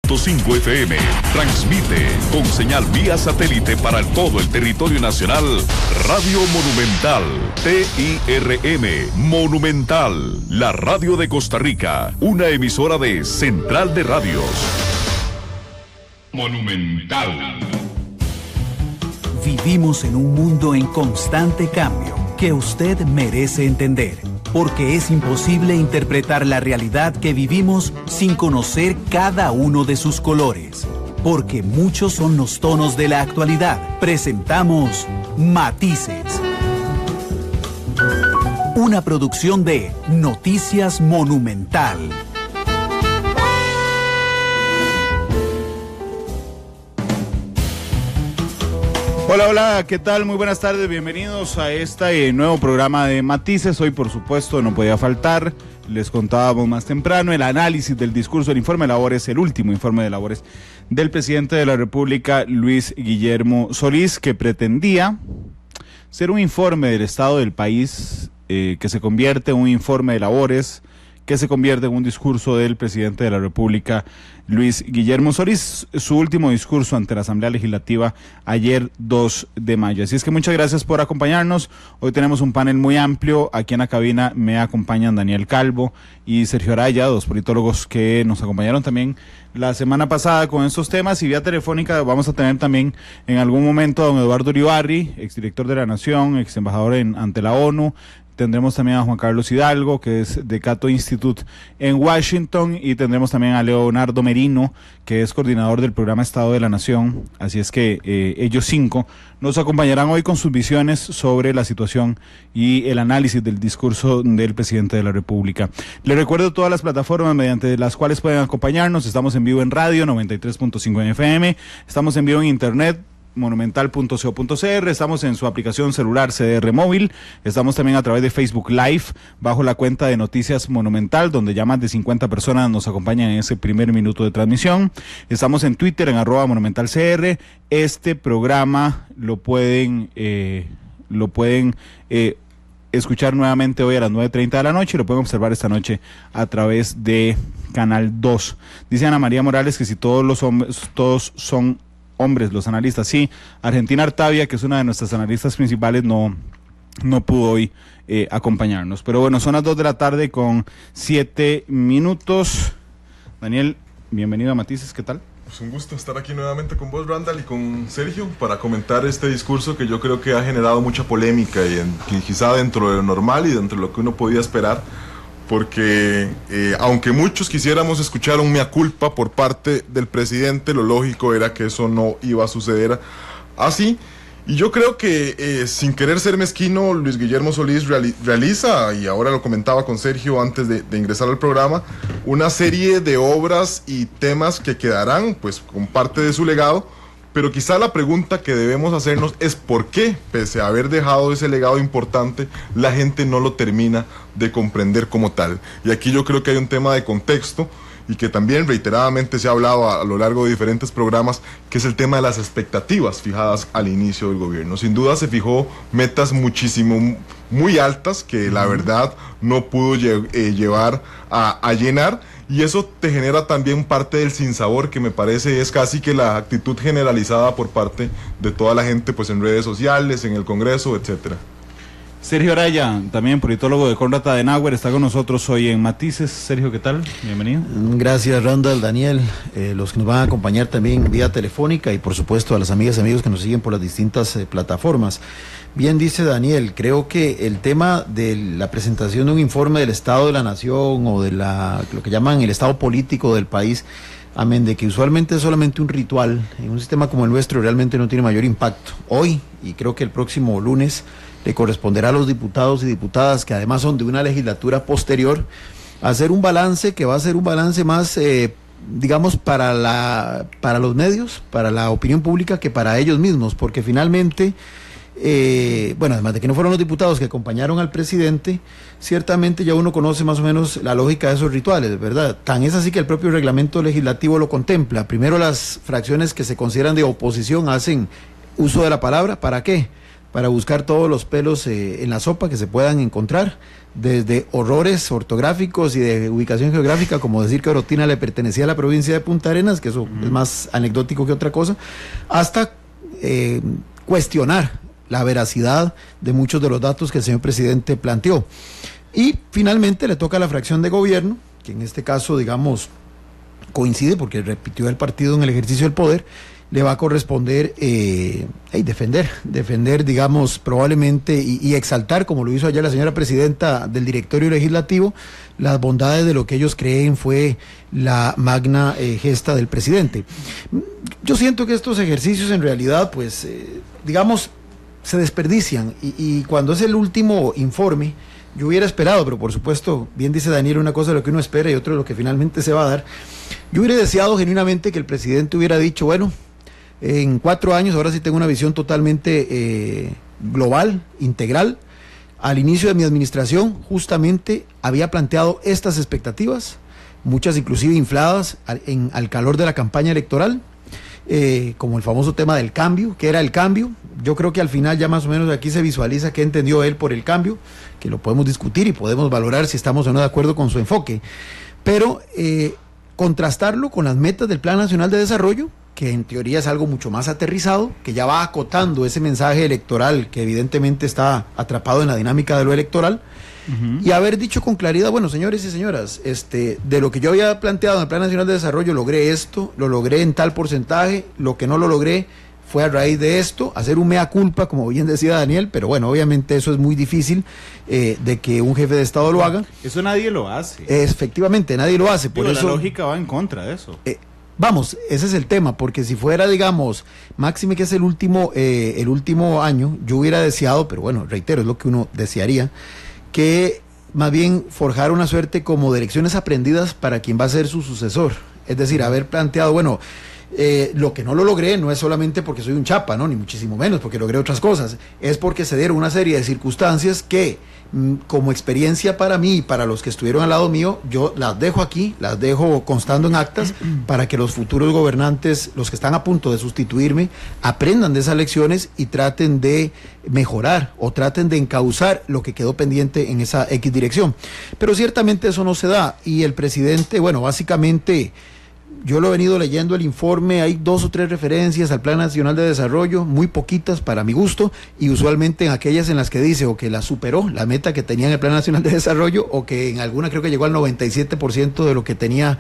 93.5 FM. Transmite con señal vía satélite para todo el territorio nacional. Radio Monumental. TIRM. Monumental. La radio de Costa Rica. Una emisora de Central de Radios. Monumental. Vivimos en un mundo en constante cambio que usted merece entender, porque es imposible interpretar la realidad que vivimos sin conocer cada uno de sus colores. Porque muchos son los tonos de la actualidad. Presentamos Matices. Una producción de Noticias Monumental. Hola, hola, ¿qué tal? Muy buenas tardes, bienvenidos a este nuevo programa de Matices. Hoy, por supuesto, no podía faltar, les contábamos más temprano, el análisis del discurso, el informe de labores, el último informe de labores del presidente de la República, Luis Guillermo Solís, que pretendía ser un informe del estado del país, que se convierte en un informe de labores, que se convierte en un discurso del presidente de la República, Luis Guillermo Solís, su último discurso ante la Asamblea Legislativa ayer 2 de mayo. Así es que muchas gracias por acompañarnos. Hoy tenemos un panel muy amplio. Aquí en la cabina me acompañan Daniel Calvo y Sergio Araya, dos politólogos que nos acompañaron también la semana pasada con estos temas, y vía telefónica vamos a tener también en algún momento a don Eduardo Uribarri, exdirector de la Nación, ex embajador ante la ONU. Tendremos también a Juan Carlos Hidalgo, que es de Cato Institute en Washington, y tendremos también a Leonardo Merino, que es coordinador del programa Estado de la Nación. Así es que ellos 5 nos acompañarán hoy con sus visiones sobre la situación y el análisis del discurso del presidente de la República. Les recuerdo todas las plataformas mediante las cuales pueden acompañarnos. Estamos en vivo en radio 93.5 en FM, estamos en vivo en internet monumental.co.cr, estamos en su aplicación celular CDR móvil, estamos también a través de Facebook Live bajo la cuenta de Noticias Monumental, donde ya más de 50 personas nos acompañan en ese primer minuto de transmisión. Estamos en Twitter en @monumentalcr. Este programa lo pueden escuchar nuevamente hoy a las 9:30 de la noche, y lo pueden observar esta noche a través de Canal 2. Dice Ana María Morales que si todos son hombres, los analistas. Sí, Argentina Artavia, que es una de nuestras analistas principales, no pudo hoy acompañarnos. Pero bueno, son las 2 de la tarde con 7 minutos. Daniel, bienvenido a Matices, ¿qué tal? Pues un gusto estar aquí nuevamente con vos, Randall, y con Sergio, para comentar este discurso que yo creo que ha generado mucha polémica, y quizá dentro de lo normal y dentro de lo que uno podía esperar, porque aunque muchos quisiéramos escuchar un mea culpa por parte del presidente, lo lógico era que eso no iba a suceder así. Y yo creo que sin querer ser mezquino, Luis Guillermo Solís realiza, y ahora lo comentaba con Sergio antes de ingresar al programa, una serie de obras y temas que quedarán pues con parte de su legado. Pero quizá la pregunta que debemos hacernos es por qué, pese a haber dejado ese legado importante, la gente no lo termina de comprender como tal. Y aquí yo creo que hay un tema de contexto, y que también reiteradamente se ha hablado a lo largo de diferentes programas, que es el tema de las expectativas fijadas al inicio del gobierno. Sin duda se fijó metas muy altas que la verdad no pudo llevar a llenar, y eso te genera también parte del sinsabor, que me parece es casi que la actitud generalizada por parte de toda la gente, pues en redes sociales, en el Congreso, etcétera. Sergio Araya, también politólogo de Konrad Adenauer, está con nosotros hoy en Matices. Sergio, ¿qué tal? Bienvenido. Gracias, Randall, Daniel, los que nos van a acompañar también vía telefónica, y por supuesto a las amigas y amigos que nos siguen por las distintas plataformas. Bien dice Daniel, creo que el tema de la presentación de un informe del Estado de la Nación, o de lo que llaman el estado político del país, amén de que usualmente es solamente un ritual, en un sistema como el nuestro realmente no tiene mayor impacto. Hoy, y creo que el próximo lunes, le corresponderá a los diputados y diputadas, que además son de una legislatura posterior, hacer un balance que va a ser un balance más, digamos, para los medios, para la opinión pública, que para ellos mismos, porque finalmente, bueno, además de que no fueron los diputados que acompañaron al presidente, ciertamente ya uno conoce más o menos la lógica de esos rituales, ¿verdad? Tan es así que el propio reglamento legislativo lo contempla. Primero, las fracciones que se consideran de oposición hacen uso de la palabra. ¿Para qué? para buscar todos los pelos en la sopa que se puedan encontrar, desde horrores ortográficos y de ubicación geográfica, como decir que Orotina le pertenecía a la provincia de Punta Arenas, que eso es más anecdótico que otra cosa, hasta cuestionar la veracidad de muchos de los datos que el señor presidente planteó. Y finalmente le toca a la fracción de gobierno, que en este caso, digamos, coincide porque repitió el partido en el ejercicio del poder, le va a corresponder defender, digamos, probablemente y exaltar, como lo hizo ayer la señora presidenta del directorio legislativo, las bondades de lo que ellos creen fue la magna gesta del presidente. Yo siento que estos ejercicios en realidad, pues, digamos, se desperdician y cuando es el último informe, yo hubiera esperado, pero por supuesto, bien dice Daniel, una cosa es lo que uno espera y otra es lo que finalmente se va a dar. Yo hubiera deseado genuinamente que el presidente hubiera dicho, bueno, en 4 años, ahora sí tengo una visión totalmente global, integral. Al inicio de mi administración, justamente había planteado estas expectativas, muchas inclusive infladas al calor de la campaña electoral, como el famoso tema del cambio, que era el cambio. Yo creo que al final ya más o menos aquí se visualiza qué entendió él por el cambio, que lo podemos discutir y podemos valorar si estamos o no de acuerdo con su enfoque, pero contrastarlo con las metas del Plan Nacional de Desarrollo, que en teoría es algo mucho más aterrizado, que ya va acotando ese mensaje electoral que evidentemente está atrapado en la dinámica de lo electoral, y haber dicho con claridad, bueno, señores y señoras, de lo que yo había planteado en el Plan Nacional de Desarrollo, logré esto, lo logré en tal porcentaje, lo que no lo logré fue a raíz de esto, hacer un mea culpa, como bien decía Daniel, pero bueno, obviamente eso es muy difícil de que un jefe de Estado lo haga. Eso nadie lo hace. Efectivamente, nadie lo hace. Por eso la lógica va en contra de eso. Vamos, ese es el tema, porque si fuera, digamos, máxime que es el último año, yo hubiera deseado, pero bueno, reitero, es lo que uno desearía, que más bien forjar una suerte como de lecciones aprendidas para quien va a ser su sucesor. Es decir, haber planteado, bueno, lo que no lo logré no es solamente porque soy un chapa, ¿no? Ni muchísimo menos porque logré otras cosas, es porque se dieron una serie de circunstancias que como experiencia para mí y para los que estuvieron al lado mío, yo las dejo aquí, las dejo constando en actas para que los futuros gobernantes, los que están a punto de sustituirme, aprendan de esas lecciones y traten de mejorar o traten de encauzar lo que quedó pendiente en esa X dirección. Pero ciertamente eso no se da y el presidente, bueno, básicamente yo lo he venido leyendo el informe, hay 2 o 3 referencias al Plan Nacional de Desarrollo, muy poquitas para mi gusto, y usualmente en aquellas en las que dice o que la superó, la meta que tenía en el Plan Nacional de Desarrollo, o que en alguna creo que llegó al 97% de lo que tenía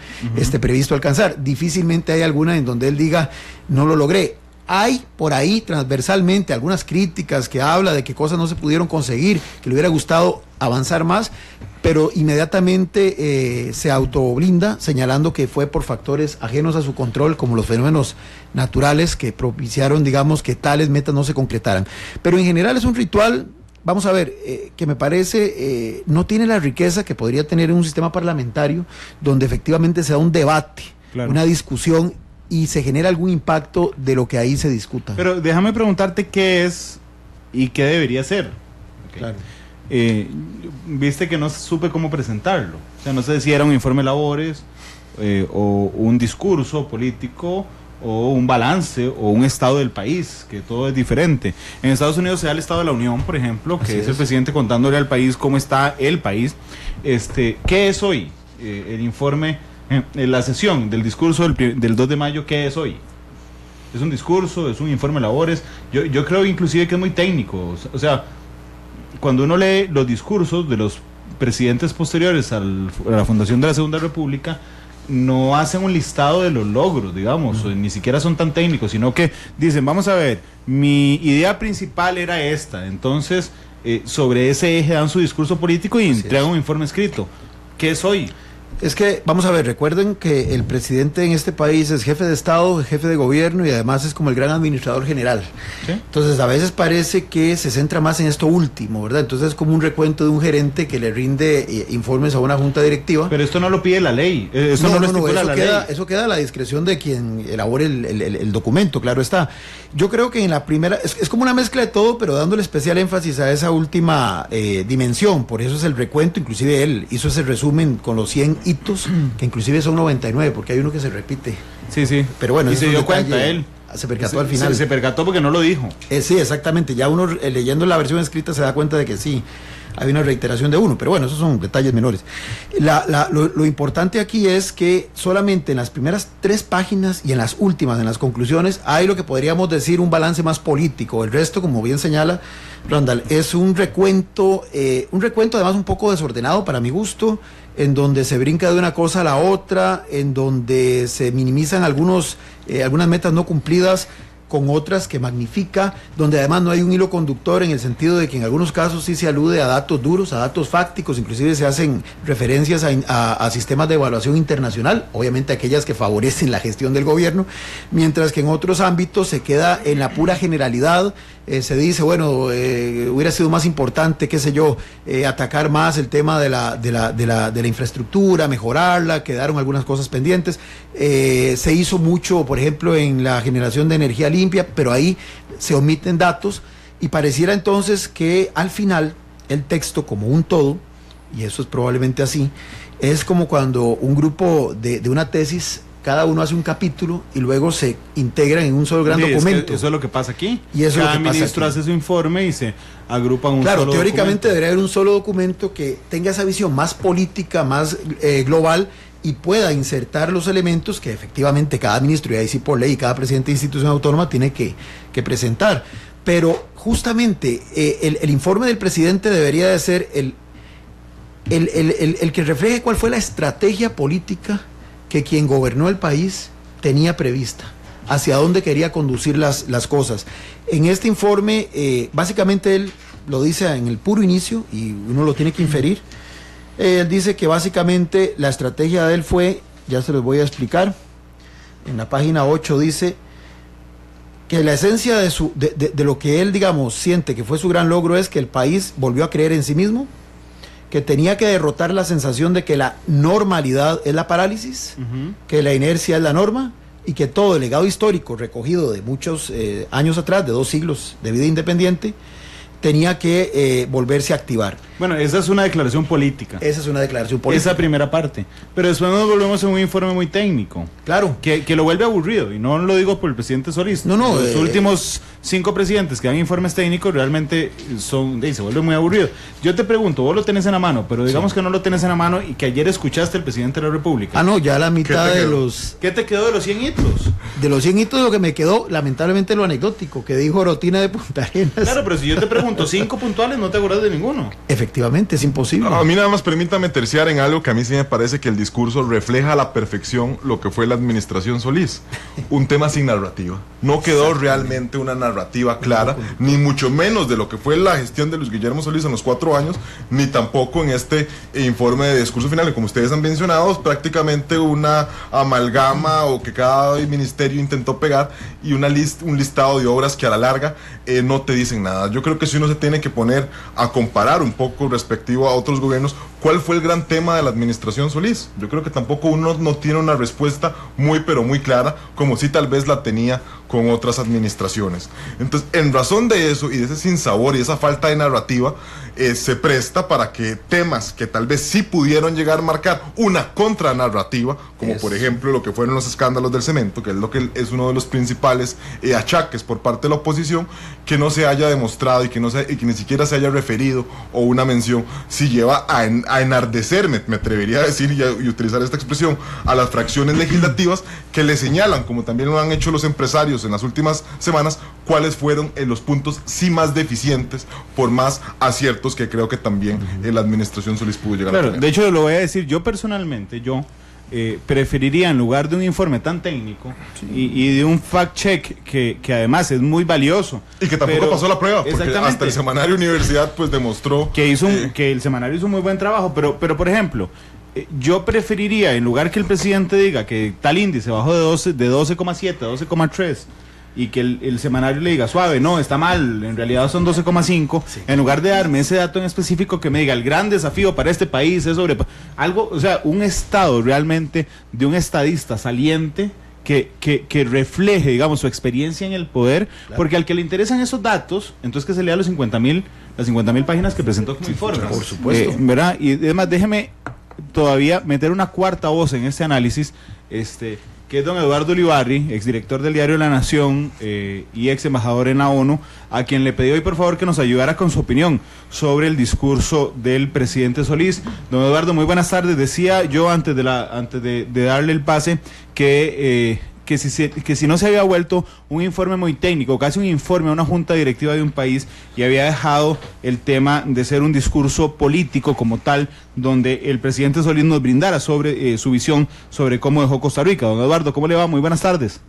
previsto alcanzar. Difícilmente hay alguna en donde él diga, no lo logré. Hay por ahí transversalmente algunas críticas que habla de que cosas no se pudieron conseguir, que le hubiera gustado avanzar más, pero inmediatamente se autoblinda señalando que fue por factores ajenos a su control, como los fenómenos naturales que propiciaron, digamos, que tales metas no se concretaran. Pero en general es un ritual, vamos a ver, que me parece no tiene la riqueza que podría tener en un sistema parlamentario donde efectivamente se da un debate, claro, una discusión y se genera algún impacto de lo que ahí se discuta. Pero déjame preguntarte qué es y qué debería ser. Okay. Claro. Viste que no supe cómo presentarlo. O sea, no sé si era un informe de labores o un discurso político o un balance o un estado del país, que todo es diferente. En Estados Unidos se da el estado de la Unión, por ejemplo, que es el presidente contándole al país cómo está el país. ¿Qué es hoy? El informe, la sesión del discurso del 2 de mayo, ¿qué es hoy? ¿Es un discurso? ¿Es un informe de labores? Yo creo inclusive que es muy técnico. O sea, cuando uno lee los discursos de los presidentes posteriores a la fundación de la Segunda República, no hacen un listado de los logros, digamos, ni siquiera son tan técnicos, sino que dicen, vamos a ver, mi idea principal era esta, entonces sobre ese eje dan su discurso político y entregan un informe escrito. ¿Qué es hoy? Es que, vamos a ver, recuerden que el presidente en este país es jefe de Estado, jefe de gobierno y además es como el gran administrador general. ¿Sí? Entonces, a veces parece que se centra más en esto último, ¿verdad? Entonces es como un recuento de un gerente que le rinde informes a una junta directiva. Pero esto no lo pide la ley, eso no lo estipula la ley. Eso queda a la discreción de quien elabore el documento, claro está. Yo creo que en la primera, es como una mezcla de todo, pero dándole especial énfasis a esa última dimensión, por eso es el recuento, inclusive él hizo ese resumen con los 100 hitos, que inclusive son 99, porque hay uno que se repite. Sí, sí. Pero bueno, y se dio cuenta él. se percató al final. Se percató porque no lo dijo. Sí, exactamente. Ya uno leyendo la versión escrita se da cuenta de que sí, hay una reiteración de uno, pero bueno, esos son detalles menores. Lo importante aquí es que solamente en las primeras 3 páginas y en las últimas, en las conclusiones, hay lo que podríamos decir un balance más político. El resto, como bien señala Randall, es un recuento además un poco desordenado para mi gusto, en donde se brinca de una cosa a la otra, en donde se minimizan algunas metas no cumplidas con otras que magnifica, donde además no hay un hilo conductor en el sentido de que en algunos casos sí se alude a datos duros, a datos fácticos, inclusive se hacen referencias a sistemas de evaluación internacional, obviamente aquellas que favorecen la gestión del gobierno, mientras que en otros ámbitos se queda en la pura generalidad. Se dice, bueno, hubiera sido más importante, qué sé yo, atacar más el tema de la infraestructura, mejorarla, quedaron algunas cosas pendientes. Se hizo mucho, por ejemplo, en la generación de energía limpia, pero ahí se omiten datos y pareciera entonces que al final el texto como un todo, y eso es probablemente así, es como cuando un grupo de una tesis, cada uno hace un capítulo y luego se integran en un solo gran documento. Es que eso es lo que pasa aquí. Y eso cada es lo que ministro pasa aquí. Hace su informe y se agrupa en un claro, solo teóricamente documento. debería haber un solo documento que tenga esa visión más política, más global, y pueda insertar los elementos que efectivamente cada ministro, y ahí sí por ley, cada presidente de institución autónoma tiene que presentar. Pero justamente el informe del presidente debería de ser el que refleje cuál fue la estrategia política que quien gobernó el país tenía prevista, hacia dónde quería conducir las cosas. En este informe, básicamente él lo dice en el puro inicio, y uno lo tiene que inferir. Él dice que básicamente la estrategia de él fue, ya se los voy a explicar, en la página 8 dice que la esencia de lo que él, digamos, siente que fue su gran logro es que el país volvió a creer en sí mismo, que tenía que derrotar la sensación de que la normalidad es la parálisis, que la inercia es la norma, y que todo el legado histórico recogido de muchos años atrás, de 2 siglos de vida independiente, tenía que volverse a activar. Bueno, esa es una declaración política. Esa es una declaración política. Esa primera parte. Pero después nos volvemos en un informe muy técnico. Claro. Que lo vuelve aburrido. Y no lo digo por el presidente Solís. No. Los últimos 5 presidentes que dan informes técnicos realmente se vuelve muy aburrido. Yo te pregunto, vos lo tenés en la mano, pero digamos que no lo tenés en la mano y que ayer escuchaste al presidente de la República. No, ya la mitad de los... ¿Qué te quedó de los 100 hitos? De los 100 hitos lo que me quedó, lamentablemente, lo anecdótico, que dijo Rotina de Punta Arenas. Claro, pero si yo te pregunto 5 puntuales, no te acordás de ninguno. Efectivamente, es imposible. A mí nada más permítame terciar en algo que a mí sí me parece que el discurso refleja a la perfección lo que fue la administración Solís. Un tema sin narrativa. No quedó realmente una narrativa clara, ni mucho menos de lo que fue la gestión de Luis Guillermo Solís en los 4 años, ni tampoco en este informe de discurso final. Y como ustedes han mencionado, es prácticamente una amalgama o que cada ministerio intentó pegar y un listado de obras que a la larga no te dicen nada. Yo creo que si uno se tiene que poner a comparar un poco respectivo a otros gobiernos, ¿cuál fue el gran tema de la administración Solís? Yo creo que tampoco uno no tiene una respuesta muy pero muy clara, como si tal vez la tenía con otras administraciones. Entonces, en razón de eso y de ese sinsabor y esa falta de narrativa, se presta para que temas que tal vez sí pudieron llegar a marcar una contranarrativa, como por ejemplo lo que fueron los escándalos del cemento, que es lo que es uno de los principales achaques por parte de la oposición, que no se haya demostrado y que ni siquiera se haya referido o una mención, si lleva a enardecer, me atrevería a decir y utilizar esta expresión, a las fracciones legislativas que le señalan, como también lo han hecho los empresarios en las últimas semanas, cuáles fueron los puntos sí más deficientes por más aciertos que creo que también la administración Solís pudo llegar a tener. De hecho, lo voy a decir, yo personalmente, preferiría, en lugar de un informe tan técnico y de un fact-check que además es muy valioso. Y que tampoco pasó la prueba, porque hasta el semanario Universidad pues demostró que el semanario hizo un muy buen trabajo, pero por ejemplo, yo preferiría, en lugar que el presidente diga que tal índice bajó de 12,7 a 12,3 y que el semanario le diga suave, no, está mal, en realidad son 12,5, en lugar de darme ese dato en específico que me diga el gran desafío para este país es sobre algo, o sea, un estado realmente de un estadista saliente que refleje, digamos, su experiencia en el poder, claro. Porque al que le interesan esos datos, entonces que se lea las 50,000 páginas que presentó como informe. Por supuesto. ¿Verdad? Y además déjeme todavía meter una cuarta voz en este análisis, que es don Eduardo Ulibarri, exdirector del diario La Nación y ex embajador en la ONU, a quien le pedí hoy por favor que nos ayudara con su opinión sobre el discurso del presidente Solís. Don Eduardo, muy buenas tardes. Decía yo antes de darle el pase que si no se había vuelto un informe muy técnico, casi un informe a una junta directiva de un país, y había dejado el tema de ser un discurso político como tal, donde el presidente Solís nos brindara sobre su visión sobre cómo dejó Costa Rica. Don Eduardo, ¿cómo le va? Muy buenas tardes.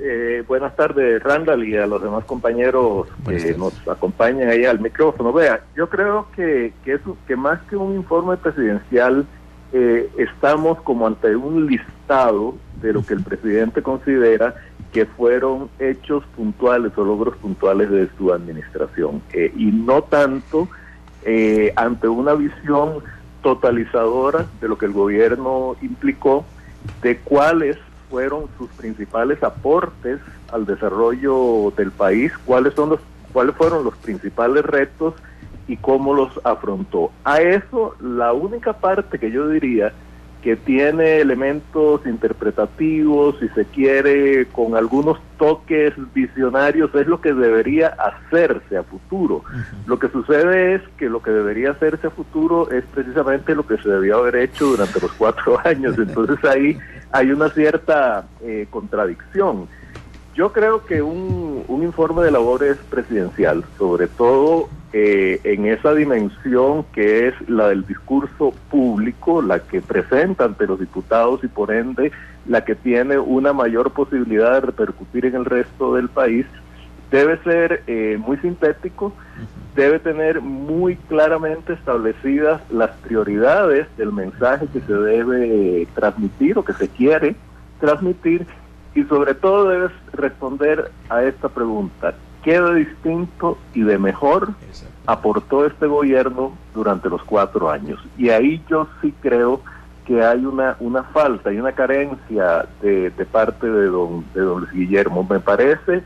Buenas tardes, Randall, y a los demás compañeros que nos acompañan ahí al micrófono. Vea, yo creo que más que un informe presidencial, estamos como ante un listado de lo que el presidente considera que fueron hechos puntuales o logros puntuales de su administración, y no tanto ante una visión totalizadora de lo que el gobierno implicó, de cuáles fueron sus principales aportes al desarrollo del país, cuáles fueron los principales retos y cómo los afrontó. A eso, la única parte que yo diría que tiene elementos interpretativos, si se quiere, con algunos toques visionarios, es lo que debería hacerse a futuro. Lo que sucede es que lo que debería hacerse a futuro es precisamente lo que se debió haber hecho durante los 4 años. Entonces ahí hay una cierta contradicción. Yo creo que un informe de labores presidencial, sobre todo en esa dimensión que es la del discurso público, la que presenta ante los diputados y por ende la que tiene una mayor posibilidad de repercutir en el resto del país, debe ser muy sintético, debe tener muy claramente establecidas las prioridades del mensaje que se debe transmitir o que se quiere transmitir, y sobre todo debes responder a esta pregunta: ¿qué de distinto y de mejor aportó este gobierno durante los 4 años? Y ahí yo sí creo que hay una falta y una carencia de parte de don Luis Guillermo. Me parece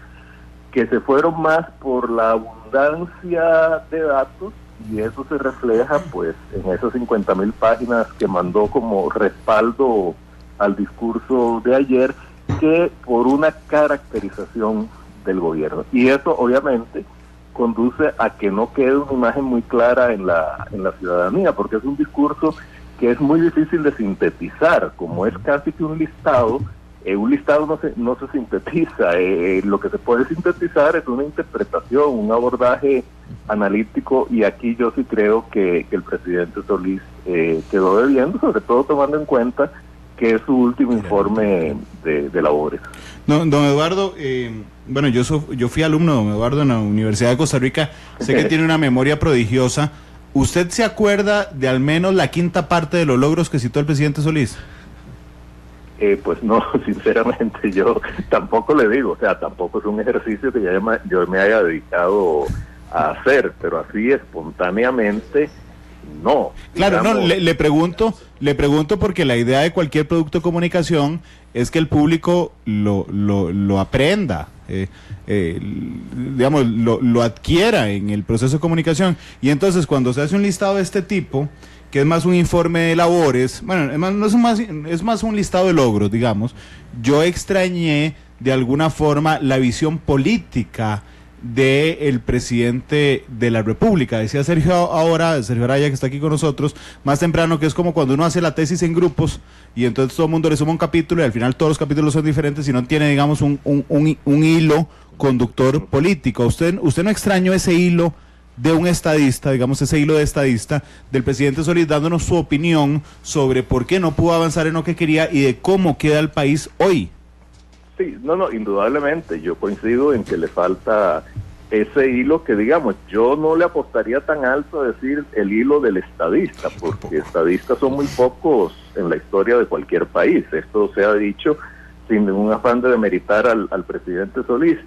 que se fueron más por la abundancia de datos, y eso se refleja pues en esas 50,000 páginas que mandó como respaldo al discurso de ayer, que por una caracterización del gobierno. Y eso obviamente conduce a que no quede una imagen muy clara en la ciudadanía, porque es un discurso que es muy difícil de sintetizar. Como es casi que un listado no se sintetiza. Lo que se puede sintetizar es una interpretación, un abordaje analítico, y aquí yo sí creo que el presidente Solís quedó debiendo, sobre todo tomando en cuenta que es su último informe de labores. Don Eduardo, bueno, yo fui alumno, don Eduardo, en la Universidad de Costa Rica. Sé que tiene una memoria prodigiosa. ¿Usted se acuerda de al menos la quinta parte de los logros que citó el presidente Solís? Pues no, sinceramente yo tampoco le digo, o sea, tampoco es un ejercicio que yo me haya dedicado a hacer, pero así espontáneamente no. Claro, digamos, no, le pregunto porque la idea de cualquier producto de comunicación es que el público lo aprenda, digamos, lo adquiera en el proceso de comunicación. Y entonces cuando se hace un listado de este tipo, que es más un informe de labores, bueno, es más un listado de logros, digamos, yo extrañé de alguna forma la visión política del presidente de la República. Decía Sergio Araya, que está aquí con nosotros, más temprano, que es como cuando uno hace la tesis en grupos y entonces todo el mundo le suma un capítulo y al final todos los capítulos son diferentes y no tiene, digamos, un hilo conductor político. ¿Usted no extrañó ese hilo de un estadista, digamos, ese hilo de estadista del presidente Solís, dándonos su opinión sobre por qué no pudo avanzar en lo que quería y de cómo queda el país hoy? Sí, no, indudablemente, yo coincido en que le falta ese hilo que, digamos, yo no le apostaría tan alto a decir el hilo del estadista, porque estadistas son muy pocos en la historia de cualquier país. Esto se ha dicho sin ningún afán de demeritar al presidente Solís.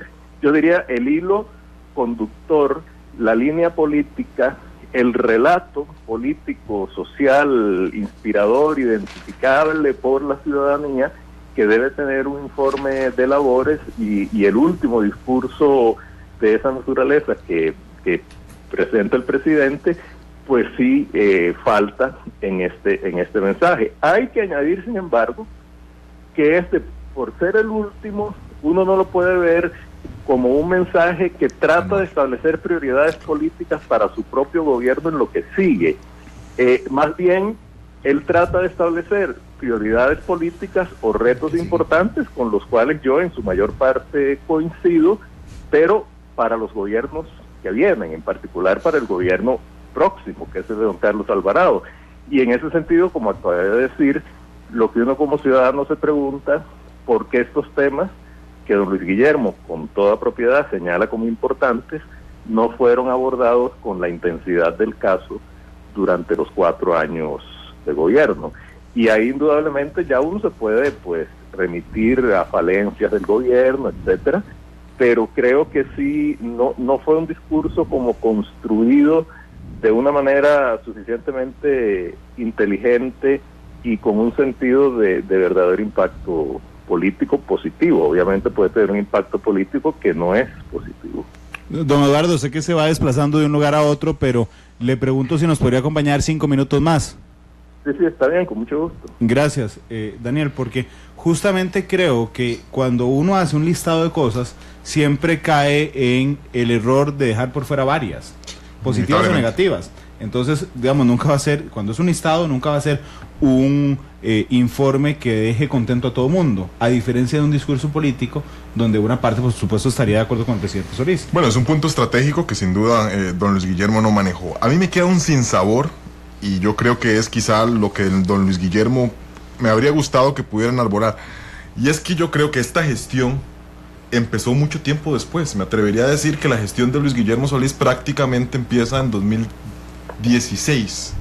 Yo diría el hilo conductor, la línea política, el relato político, social, inspirador, identificable por la ciudadanía, que debe tener un informe de labores, y el último discurso de esa naturaleza que presenta el presidente, pues sí falta en este mensaje. Hay que añadir, sin embargo, que este por ser el último, uno no lo puede ver como un mensaje que trata de establecer prioridades políticas para su propio gobierno en lo que sigue. Más bien, él trata de establecer prioridades políticas o retos importantes con los cuales yo en su mayor parte coincido, pero para los gobiernos que vienen, en particular para el gobierno próximo, que es el de don Carlos Alvarado. Y en ese sentido, como acabé de decir, lo que uno como ciudadano se pregunta, ¿por qué estos temas que don Luis Guillermo con toda propiedad señala como importantes no fueron abordados con la intensidad del caso durante los 4 años de gobierno? Y ahí indudablemente ya uno se puede pues remitir a falencias del gobierno, etcétera, pero creo que sí, no fue un discurso como construido de una manera suficientemente inteligente y con un sentido de verdadero impacto político positivo. Obviamente puede tener un impacto político que no es positivo. Don Eduardo, sé que se va desplazando de un lugar a otro, pero le pregunto si nos podría acompañar 5 minutos más. Sí, está bien, con mucho gusto. Gracias, Daniel, porque justamente creo que cuando uno hace un listado de cosas, siempre cae en el error de dejar por fuera varias, positivas o negativas. Entonces, digamos, nunca va a ser, cuando es un listado, nunca va a ser un informe que deje contento a todo mundo, a diferencia de un discurso político donde una parte, por supuesto, estaría de acuerdo con el presidente Solís. Bueno, es un punto estratégico que sin duda don Luis Guillermo no manejó. A mí me queda un sinsabor, y yo creo que es quizá lo que don Luis Guillermo me habría gustado que pudieran enarbolar, y es que yo creo que esta gestión empezó mucho tiempo después. Me atrevería a decir que la gestión de Luis Guillermo Solís prácticamente empieza en 2016,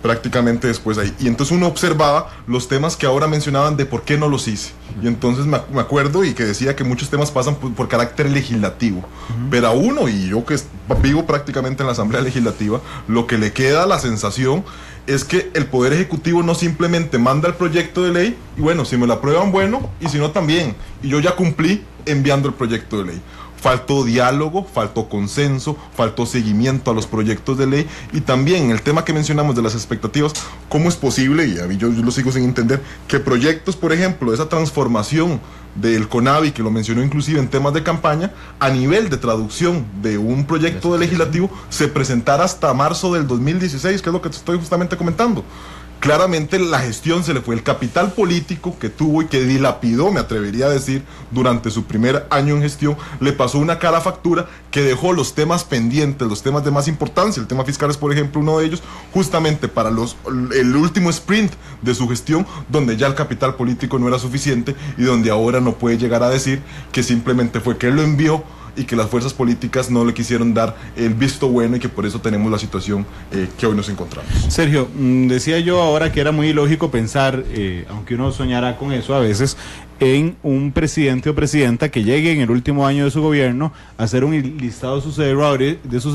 prácticamente después ahí. Y entonces uno observaba los temas que ahora mencionaban de por qué no los hice. Y entonces me acuerdo y que decía que muchos temas pasan por carácter legislativo. Pero a uno, y yo que vivo prácticamente en la Asamblea Legislativa, lo que le queda la sensación es que el Poder Ejecutivo no simplemente manda el proyecto de ley y bueno, si me lo aprueban, bueno, y si no también. Y yo ya cumplí enviando el proyecto de ley. Faltó diálogo, faltó consenso, faltó seguimiento a los proyectos de ley, y también el tema que mencionamos de las expectativas. ¿Cómo es posible, y a mí yo lo sigo sin entender, que proyectos, por ejemplo, de esa transformación del CONAVI, que lo mencionó inclusive en temas de campaña, a nivel de traducción de un proyecto de legislativo, se presentara hasta marzo del 2016, que es lo que te estoy justamente comentando? Claramente la gestión se le fue, el capital político que tuvo y que dilapidó, me atrevería a decir, durante su primer año en gestión, le pasó una cara factura que dejó los temas pendientes, los temas de más importancia. El tema fiscal es, por ejemplo, uno de ellos, justamente para el último sprint de su gestión, donde ya el capital político no era suficiente y donde ahora no puede llegar a decir que simplemente fue que él lo envió y que las fuerzas políticas no le quisieron dar el visto bueno, y que por eso tenemos la situación que hoy nos encontramos. Sergio, decía yo ahora que era muy ilógico pensar, aunque uno soñara con eso a veces, en un presidente o presidenta que llegue en el último año de su gobierno a hacer un listado de sus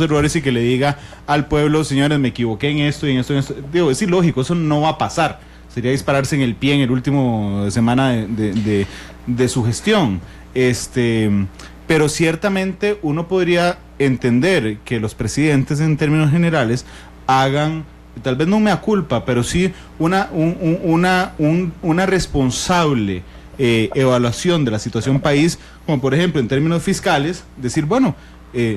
errores y que le diga al pueblo: señores, me equivoqué en esto y en esto, en esto. Digo, es ilógico, eso no va a pasar. Sería dispararse en el pie en el último semana de su gestión. Pero ciertamente uno podría entender que los presidentes, en términos generales, hagan, tal vez no mea culpa, pero sí una responsable evaluación de la situación país, como por ejemplo en términos fiscales, decir, bueno,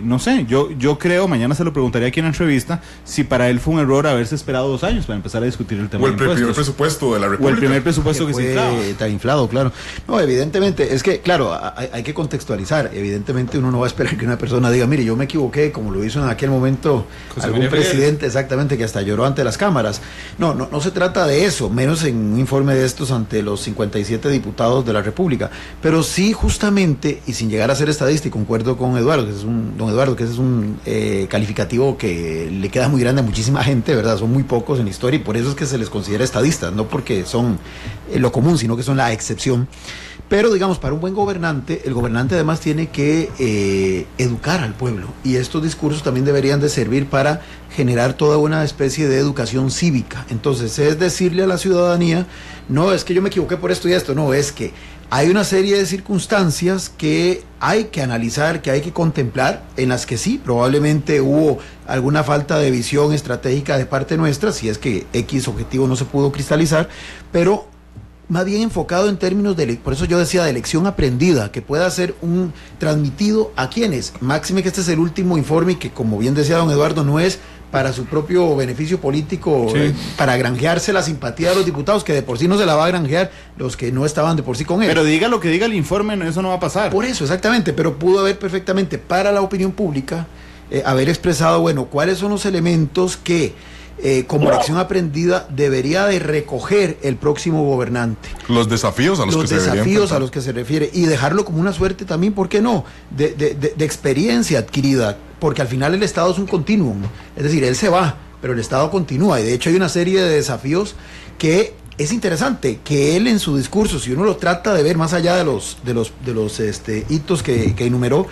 no sé, yo creo, mañana se lo preguntaría aquí en la entrevista, si para él fue un error haberse esperado 2 años para empezar a discutir el tema de impuestos. O el primer presupuesto de la República. O el primer presupuesto que se inflaba. Está inflado, claro. No, evidentemente, es que, claro, hay que contextualizar. Evidentemente uno no va a esperar que una persona diga: mire, yo me equivoqué, como lo hizo en aquel momento algún presidente, exactamente, que hasta lloró ante las cámaras. No se trata de eso, menos en un informe de estos ante los 57 diputados de la República. Pero sí, justamente, y sin llegar a ser estadístico, concuerdo con Eduardo, que es don Eduardo, que ese es un calificativo que le queda muy grande a muchísima gente, ¿verdad? Son muy pocos en la historia, y por eso es que se les considera estadistas, no porque son lo común, sino que son la excepción. Pero, digamos, para un buen gobernante, el gobernante además tiene que educar al pueblo, y estos discursos también deberían de servir para generar toda una especie de educación cívica. Entonces, es decirle a la ciudadanía: no, es que yo me equivoqué por esto y esto, no, es que hay una serie de circunstancias que hay que analizar, que hay que contemplar, en las que sí, probablemente hubo alguna falta de visión estratégica de parte nuestra, si es que X objetivo no se pudo cristalizar, pero más bien enfocado en términos de, por eso yo decía, de lección aprendida, que pueda ser un transmitido a quienes. Máxime que este es el último informe y que, como bien decía don Eduardo, no es para su propio beneficio político, sí, para granjearse la simpatía de los diputados, que de por sí no se la va a granjear los que no estaban de por sí con él. Pero diga lo que diga el informe, eso no va a pasar. Por eso, exactamente, pero pudo haber perfectamente para la opinión pública haber expresado, bueno, cuáles son los elementos que como lección aprendida debería de recoger el próximo gobernante. Los desafíos a los que se deberían enfrentar. Los desafíos a los que se refiere, y dejarlo como una suerte también, ¿por qué no?, de experiencia adquirida, porque al final el Estado es un continuum, es decir, él se va, pero el Estado continúa, y de hecho hay una serie de desafíos que es interesante que él en su discurso, si uno lo trata de ver más allá de los hitos que enumeró,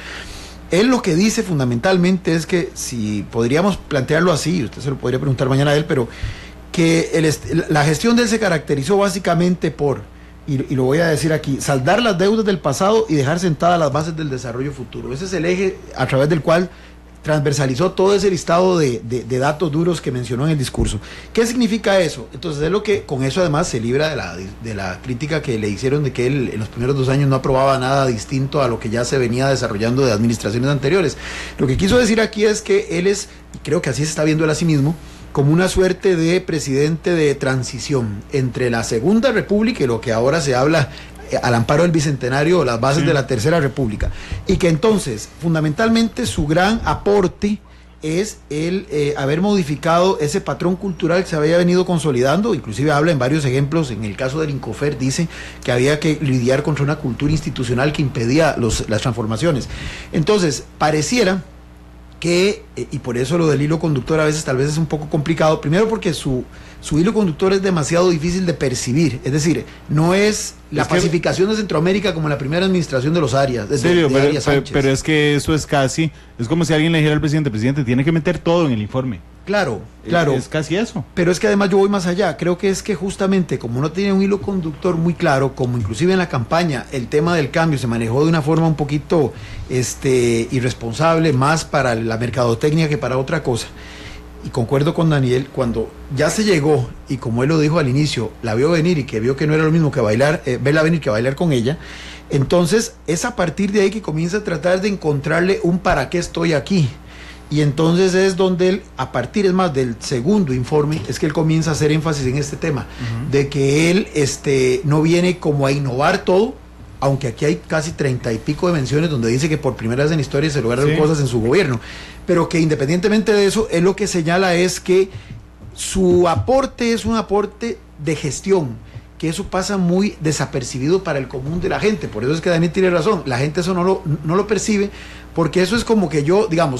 él lo que dice fundamentalmente es que, si podríamos plantearlo así, usted se lo podría preguntar mañana a él, pero que la gestión de él se caracterizó básicamente por, y lo voy a decir aquí, saldar las deudas del pasado y dejar sentadas las bases del desarrollo futuro. Ese es el eje a través del cual transversalizó todo ese listado de datos duros que mencionó en el discurso. ¿Qué significa eso? Entonces es lo que, con eso además se libra de la crítica que le hicieron de que él en los primeros 2 años no aprobaba nada distinto a lo que ya se venía desarrollando de administraciones anteriores. Lo que quiso decir aquí es que él es, y creo que así se está viendo él a sí mismo, como una suerte de presidente de transición entre la Segunda República y lo que ahora se habla al amparo del Bicentenario o las bases de la Tercera República, y que entonces fundamentalmente su gran aporte es el haber modificado ese patrón cultural que se había venido consolidando. Inclusive habla en varios ejemplos, en el caso del Incofer dice que había que lidiar contra una cultura institucional que impedía las transformaciones. Entonces pareciera que, y por eso lo del hilo conductor a veces tal vez es un poco complicado, primero porque su hilo conductor es demasiado difícil de percibir, es decir, no es la pacificación de Centroamérica como la primera administración de los Arias. Pero es que eso es casi, es como si alguien le dijera al presidente, tiene que meter todo en el informe. Claro. Es casi eso. Pero es que además yo voy más allá, creo que es que justamente como no tiene un hilo conductor muy claro, como inclusive en la campaña el tema del cambio se manejó de una forma un poquito irresponsable, más para la mercadotecnia que para otra cosa. Y concuerdo con Daniel, cuando ya se llegó, y como él lo dijo al inicio, la vio venir y que vio que no era lo mismo que bailar, verla venir que bailar con ella, entonces es a partir de ahí que comienza a tratar de encontrarle un para qué estoy aquí. Y entonces es donde él, a partir es más del segundo informe, es que él comienza a hacer énfasis en este tema, de que él no viene como a innovar todo, aunque aquí hay casi 30 y pico de menciones donde dice que por primera vez en historia se lograron cosas en su gobierno, pero que independientemente de eso, él lo que señala es que su aporte es un aporte de gestión, que eso pasa muy desapercibido para el común de la gente. Por eso es que Daniel tiene razón, la gente eso no lo percibe, porque eso es como que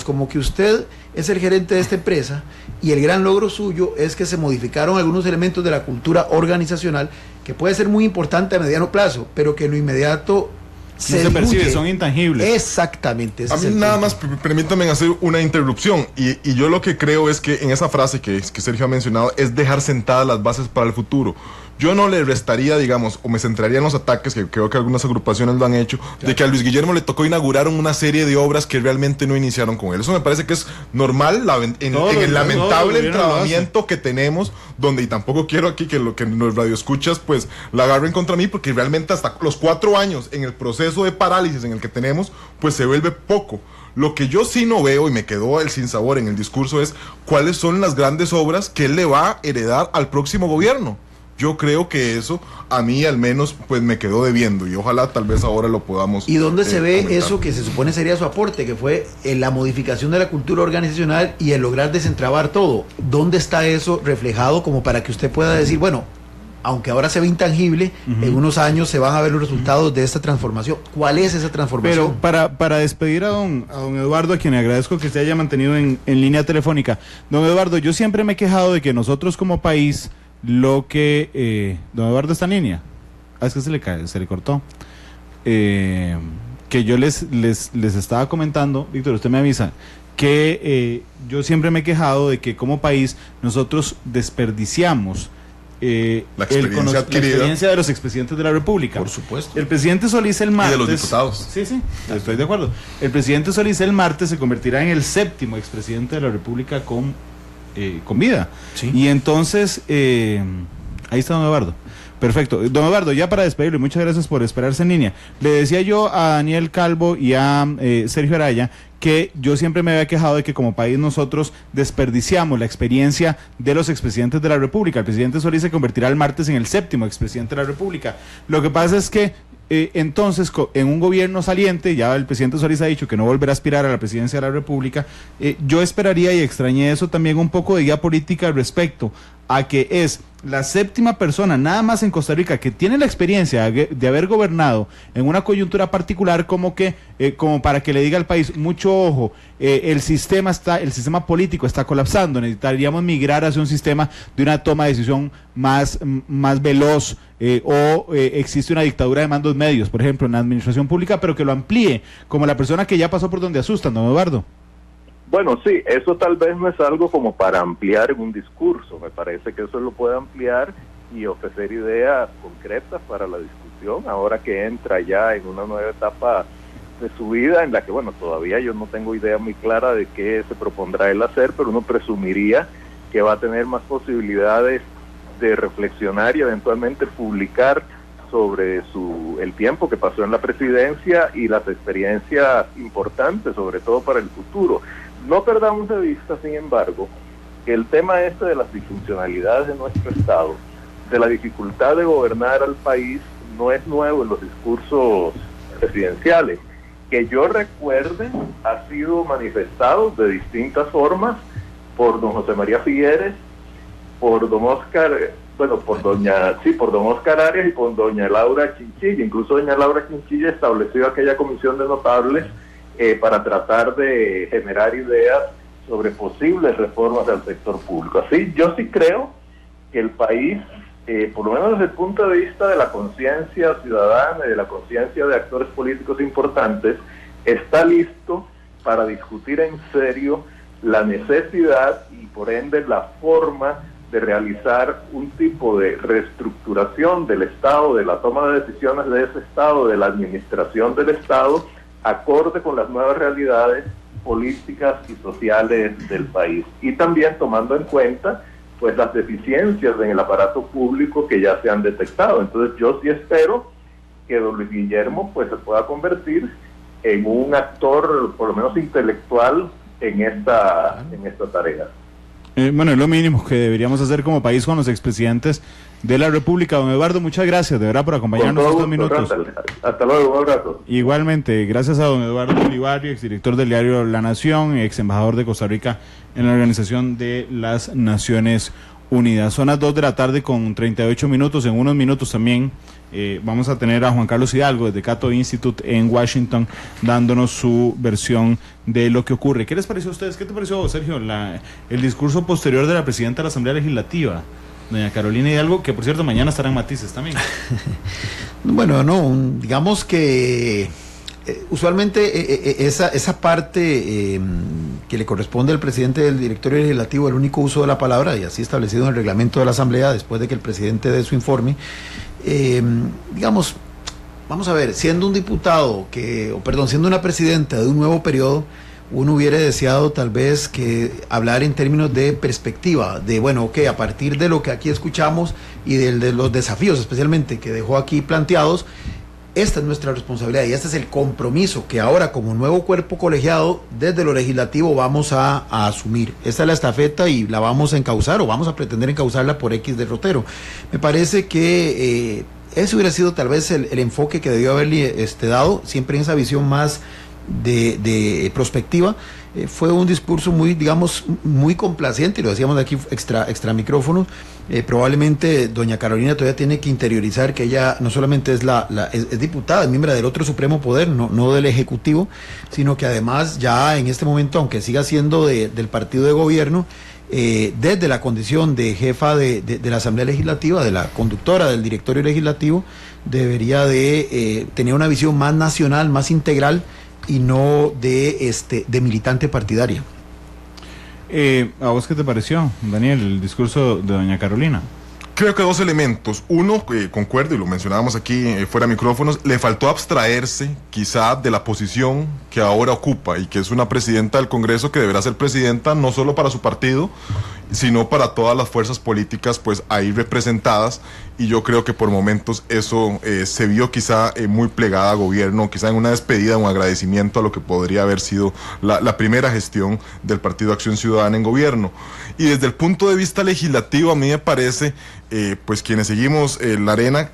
como que usted es el gerente de esta empresa y el gran logro suyo es que se modificaron algunos elementos de la cultura organizacional que puede ser muy importante a mediano plazo, pero que en lo inmediato no se percibe, son intangibles. Exactamente. A mí nada más permítame hacer una interrupción, y yo lo que creo es que en esa frase que Sergio ha mencionado es dejar sentadas las bases para el futuro. Yo no le restaría, digamos, o me centraría en los ataques, que creo que algunas agrupaciones lo han hecho, de que a Luis Guillermo le tocó inaugurar una serie de obras que realmente no iniciaron con él. Eso me parece que es normal en el lamentable entrenamiento que tenemos, donde, y tampoco quiero aquí que los radioescuchas pues la agarren contra mí, porque realmente hasta los 4 años en el proceso de parálisis en el que tenemos, pues se vuelve poco. Lo que yo sí no veo, y me quedó el sinsabor en el discurso, es cuáles son las grandes obras que él le va a heredar al próximo gobierno. Yo creo que eso a mí al menos pues me quedó debiendo, y ojalá tal vez ahora lo podamos. ¿Y dónde se ve comentar eso que se supone sería su aporte, que fue la modificación de la cultura organizacional y el lograr desentrabar todo? ¿Dónde está eso reflejado como para que usted pueda decir, bueno, aunque ahora se ve intangible, en unos años se van a ver los resultados de esta transformación? ¿Cuál es esa transformación? Pero para despedir a don Eduardo, a quien le agradezco que se haya mantenido en línea telefónica. Don Eduardo, yo siempre me he quejado de que nosotros como país, don Eduardo está en línea. Es que se le cortó. Que yo les estaba comentando, Víctor, usted me avisa, que yo siempre me he quejado de que como país nosotros desperdiciamos la experiencia de los expresidentes de la República. Por supuesto. El presidente Solís el martes. Y de los diputados. Sí, estoy de acuerdo. El presidente Solís el martes se convertirá en el 7º expresidente de la República con vida. Sí. Y entonces, ahí está don Eduardo. Perfecto. Don Eduardo, ya para despedirle, muchas gracias por esperarse en línea. Le decía yo a Daniel Calvo y a Sergio Araya que yo siempre me había quejado de que como país nosotros desperdiciamos la experiencia de los expresidentes de la República. El presidente Solís se convertirá el martes en el 7º expresidente de la República. Lo que pasa es que entonces, en un gobierno saliente, ya el presidente Solís ha dicho que no volverá a aspirar a la presidencia de la República, yo esperaría y extrañé eso también un poco de guía política respecto a que es la 7ª persona nada más en Costa Rica que tiene la experiencia de haber gobernado en una coyuntura particular como para que le diga al país, mucho ojo, el sistema político está colapsando, necesitaríamos migrar hacia un sistema de una toma de decisión más veloz, existe una dictadura de mandos medios, por ejemplo, en la administración pública, pero que lo amplíe, como la persona que ya pasó por donde asustan, don Eduardo. Bueno, sí, eso tal vez no es algo como para ampliar en un discurso. Me parece que eso lo puede ampliar y ofrecer ideas concretas para la discusión, ahora que entra ya en una nueva etapa de su vida, en la que, bueno, todavía yo no tengo idea muy clara de qué se propondrá él hacer, pero uno presumiría que va a tener más posibilidades de reflexionar y eventualmente publicar sobre el tiempo que pasó en la presidencia y las experiencias importantes, sobre todo para el futuro. No perdamos de vista, sin embargo, que el tema de las disfuncionalidades de nuestro Estado, de la dificultad de gobernar al país, no es nuevo en los discursos presidenciales. Que yo recuerde, ha sido manifestado de distintas formas por don José María Figueres, por don Oscar, por don Oscar Arias y por doña Laura Chinchilla. Incluso doña Laura Chinchilla estableció aquella comisión de notables para tratar de generar ideas sobre posibles reformas del sector público. Así, yo sí creo que el país, por lo menos desde el punto de vista de la conciencia ciudadana y de la conciencia de actores políticos importantes, está listo para discutir en serio la necesidad y por ende la forma de realizar un tipo de reestructuración del Estado, de la toma de decisiones de ese Estado, de la administración del Estado, acorde con las nuevas realidades políticas y sociales del país, y también tomando en cuenta pues las deficiencias en el aparato público que ya se han detectado. Entonces yo sí espero que don Luis Guillermo pues se pueda convertir en un actor por lo menos intelectual en esta tarea. Bueno, es lo mínimo que deberíamos hacer como país con los expresidentes de la República. Don Eduardo, muchas gracias de verdad por acompañarnos estos minutos. Hasta luego, un abrazo. Igualmente, gracias a don Eduardo Olivario, exdirector del diario La Nación, ex embajador de Costa Rica en la Organización de las Naciones Unidas. Son las 2 de la tarde con 38 minutos. En unos minutos también vamos a tener a Juan Carlos Hidalgo desde Cato Institute en Washington dándonos su versión de lo que ocurre. ¿Qué les pareció a ustedes? ¿Qué te pareció, Sergio, el discurso posterior de la presidenta de la Asamblea Legislativa, doña Carolina Hidalgo, que por cierto mañana estará en Matices también? Bueno, digamos que usualmente esa parte que le corresponde al presidente del directorio legislativo, el único uso de la palabra, y así establecido en el reglamento de la Asamblea, después de que el presidente dé su informe, digamos, vamos a ver, siendo una presidenta de un nuevo periodo, uno hubiera deseado tal vez que hablar en términos de perspectiva, de a partir de lo que aquí escuchamos y de los desafíos especialmente que dejó aquí planteados, esta es nuestra responsabilidad y este es el compromiso que ahora como nuevo cuerpo colegiado desde lo legislativo vamos a asumir. Esta es la estafeta y la vamos a encauzar o vamos a pretender encauzarla por X derrotero. Me parece que ese hubiera sido tal vez el enfoque que debió haberle dado, siempre en esa visión más de prospectiva. Fue un discurso muy complaciente, y lo decíamos de aquí extra micrófonos. Probablemente doña Carolina todavía tiene que interiorizar que ella no solamente es diputada, es miembro del otro supremo poder, no del Ejecutivo, sino que además ya en este momento, aunque siga siendo del partido de gobierno, desde la condición de jefa de la Asamblea Legislativa, de la conductora del directorio legislativo, debería de tener una visión más nacional, más integral, y no de militante partidaria. ¿A vos qué te pareció, Daniel, el discurso de doña Carolina? Creo que 2 elementos. Uno, concuerdo, y lo mencionábamos aquí fuera de micrófonos, le faltó abstraerse quizá de la posición que ahora ocupa y que es una presidenta del Congreso que deberá ser presidenta no solo para su partido sino para todas las fuerzas políticas pues ahí representadas, y yo creo que por momentos eso se vio quizá muy plegada a gobierno, quizá en una despedida, un agradecimiento a lo que podría haber sido la primera gestión del Partido Acción Ciudadana en gobierno. Y desde el punto de vista legislativo, a mí me parece, pues quienes seguimos la arena,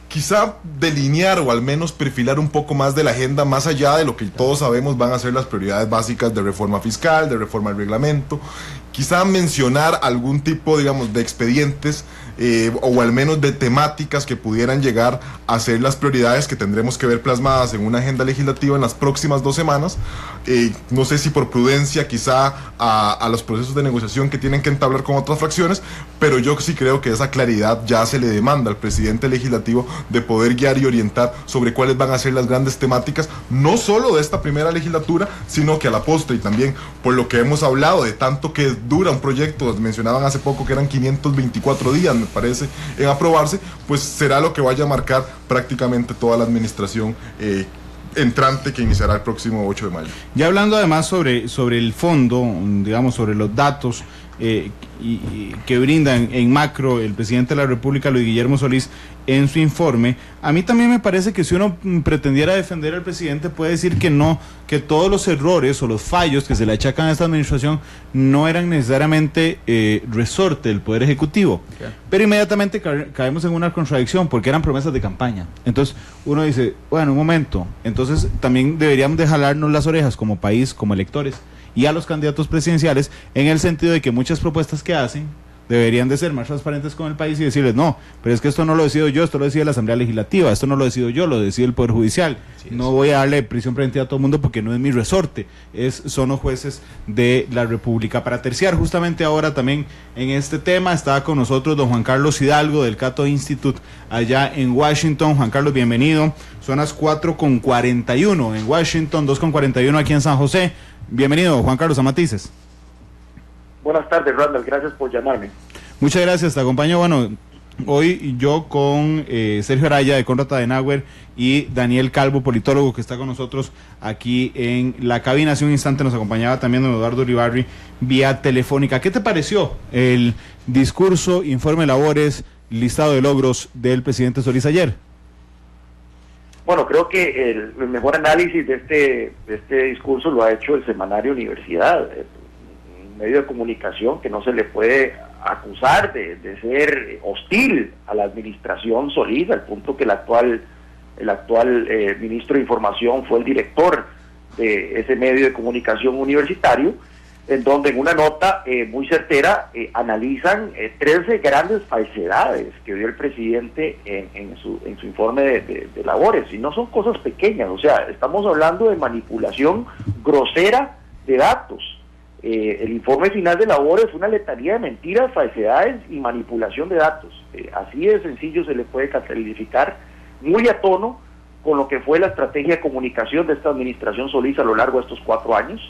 quizá delinear o al menos perfilar un poco más de la agenda, más allá de lo que todos sabemos van a ser las prioridades básicas de reforma fiscal, de reforma del reglamento, quizá mencionar algún tipo, digamos, de expedientes o al menos de temáticas que pudieran llegar a ser las prioridades que tendremos que ver plasmadas en una agenda legislativa en las próximas 2 semanas. No sé si por prudencia quizá a los procesos de negociación que tienen que entablar con otras fracciones, pero yo sí creo que esa claridad ya se le demanda al presidente legislativo de poder guiar y orientar sobre cuáles van a ser las grandes temáticas, no solo de esta primera legislatura, sino que a la postre, y también por lo que hemos hablado de tanto que dura un proyecto, mencionaban hace poco que eran 524 días, me parece, en aprobarse, pues será lo que vaya a marcar prácticamente toda la administración entrante que iniciará el próximo 8 de mayo. Ya hablando además sobre el fondo, digamos, sobre los datos que brinda en macro el presidente de la República, Luis Guillermo Solís, en su informe, a mí también me parece que si uno pretendiera defender al presidente puede decir que no, que todos los errores o los fallos que se le achacan a esta administración no eran necesariamente resorte del Poder Ejecutivo, pero inmediatamente caemos en una contradicción porque eran promesas de campaña. Entonces uno dice, bueno, un momento, entonces también deberíamos de jalarnos las orejas como país, como electores, y a los candidatos presidenciales, en el sentido de que muchas propuestas que hacen deberían de ser más transparentes con el país y decirles, no, pero es que esto no lo decido yo, esto lo decide la Asamblea Legislativa, esto no lo decido yo, lo decide el Poder Judicial. No voy a darle prisión preventiva a todo el mundo porque no es mi resorte, son los jueces de la República. Para terciar justamente ahora también en este tema, está con nosotros don Juan Carlos Hidalgo del Cato Institute allá en Washington. Juan Carlos, bienvenido. Son las 4:41 en Washington, 2:41 aquí en San José. Bienvenido, Juan Carlos, a Matices. Buenas tardes, Randall, gracias por llamarme. Muchas gracias, te acompaño, bueno, hoy yo con Sergio Araya de Conrad Adenauer y Daniel Calvo, politólogo, que está con nosotros aquí en la cabina. Hace un instante nos acompañaba también don Eduardo Uribarri vía telefónica. ¿Qué te pareció el discurso, informe de labores, listado de logros del presidente Solís ayer? Bueno, creo que el mejor análisis de este discurso lo ha hecho el semanario Universidad, un medio de comunicación que no se le puede acusar de ser hostil a la administración Solís, al punto que el actual ministro de Información fue el director de ese medio de comunicación universitario, en donde en una nota muy certera analizan 13 grandes falsedades que dio el presidente en su informe de labores, y no son cosas pequeñas, o sea, estamos hablando de manipulación grosera de datos. El informe final de labores es una letanía de mentiras, falsedades y manipulación de datos. Así de sencillo se le puede calificar, muy a tono con lo que fue la estrategia de comunicación de esta administración Solís a lo largo de estos 4 años.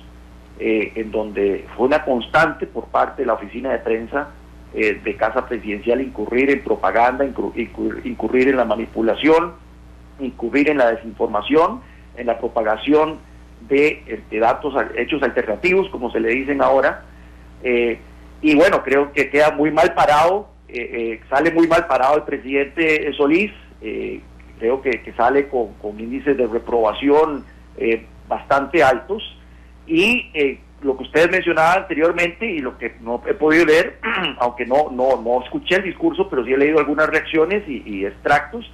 En donde fue una constante por parte de la oficina de prensa de Casa Presidencial incurrir en propaganda, incurrir en la manipulación, incurrir en la desinformación, en la propagación de datos, hechos alternativos, como se le dicen ahora, y bueno, creo que queda muy mal parado, sale muy mal parado el presidente Solís, creo que sale con índices de reprobación bastante altos. Y lo que ustedes mencionaban anteriormente y lo que no he podido leer, aunque no escuché el discurso, pero sí he leído algunas reacciones y extractos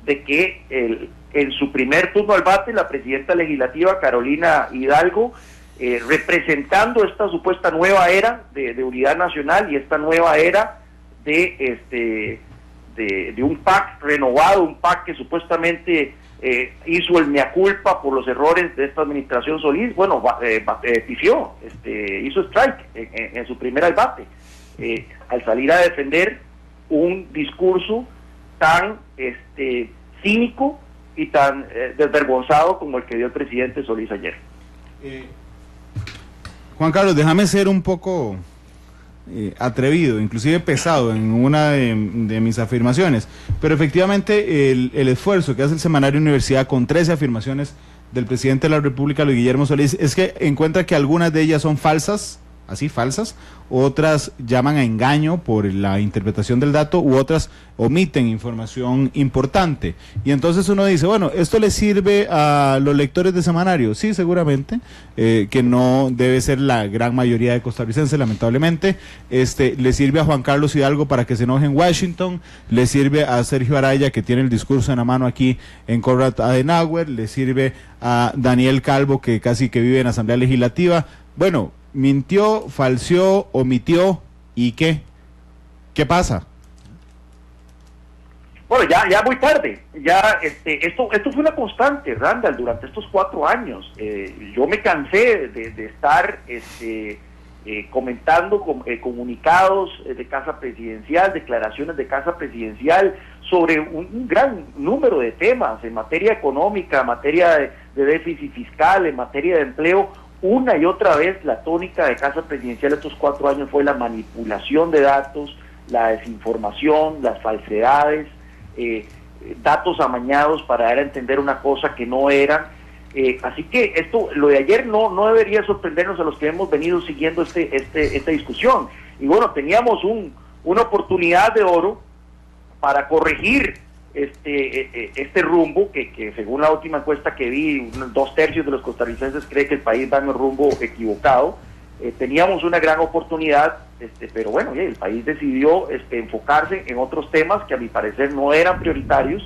de que en su primer turno al bate la presidenta legislativa Carolina Hidalgo, representando esta supuesta nueva era de unidad nacional y esta nueva era de un PAC renovado, un PAC que supuestamente hizo el mea culpa por los errores de esta administración Solís, bueno, pifió, hizo strike en su primer albate, al salir a defender un discurso tan cínico y tan desvergonzado como el que dio el presidente Solís ayer. Juan Carlos, déjame ser un poco atrevido, inclusive pesado en una de mis afirmaciones, pero efectivamente el esfuerzo que hace el semanario Universidad con 13 afirmaciones del presidente de la República, Luis Guillermo Solís, es que encuentra que algunas de ellas son falsas así falsas, otras llaman a engaño por la interpretación del dato, u otras omiten información importante. Y entonces uno dice, bueno, ¿esto le sirve a los lectores de semanario? Sí, seguramente, que no debe ser la gran mayoría de costarricenses, lamentablemente. Le sirve a Juan Carlos Hidalgo para que se enoje en Washington, le sirve a Sergio Araya, que tiene el discurso en la mano aquí en Konrad Adenauer, le sirve a Daniel Calvo, que casi que vive en Asamblea Legislativa. Bueno, mintió, falseó, omitió, ¿y qué? ¿Qué pasa? Bueno, ya muy tarde. Ya esto fue una constante, Randall, durante estos 4 años. Yo me cansé de estar comentando comunicados de Casa Presidencial, declaraciones de Casa Presidencial sobre un gran número de temas en materia económica, en materia de déficit fiscal, en materia de empleo. Una y otra vez la tónica de Casa Presidencial estos 4 años fue la manipulación de datos, la desinformación, las falsedades, datos amañados para dar a entender una cosa que no era. Así que lo de ayer no debería sorprendernos a los que hemos venido siguiendo esta discusión. Y bueno, teníamos una oportunidad de oro para corregir este rumbo que según la última encuesta que vi, 2/3 de los costarricenses cree que el país va en el rumbo equivocado. Teníamos una gran oportunidad, pero bueno, el país decidió enfocarse en otros temas que a mi parecer no eran prioritarios,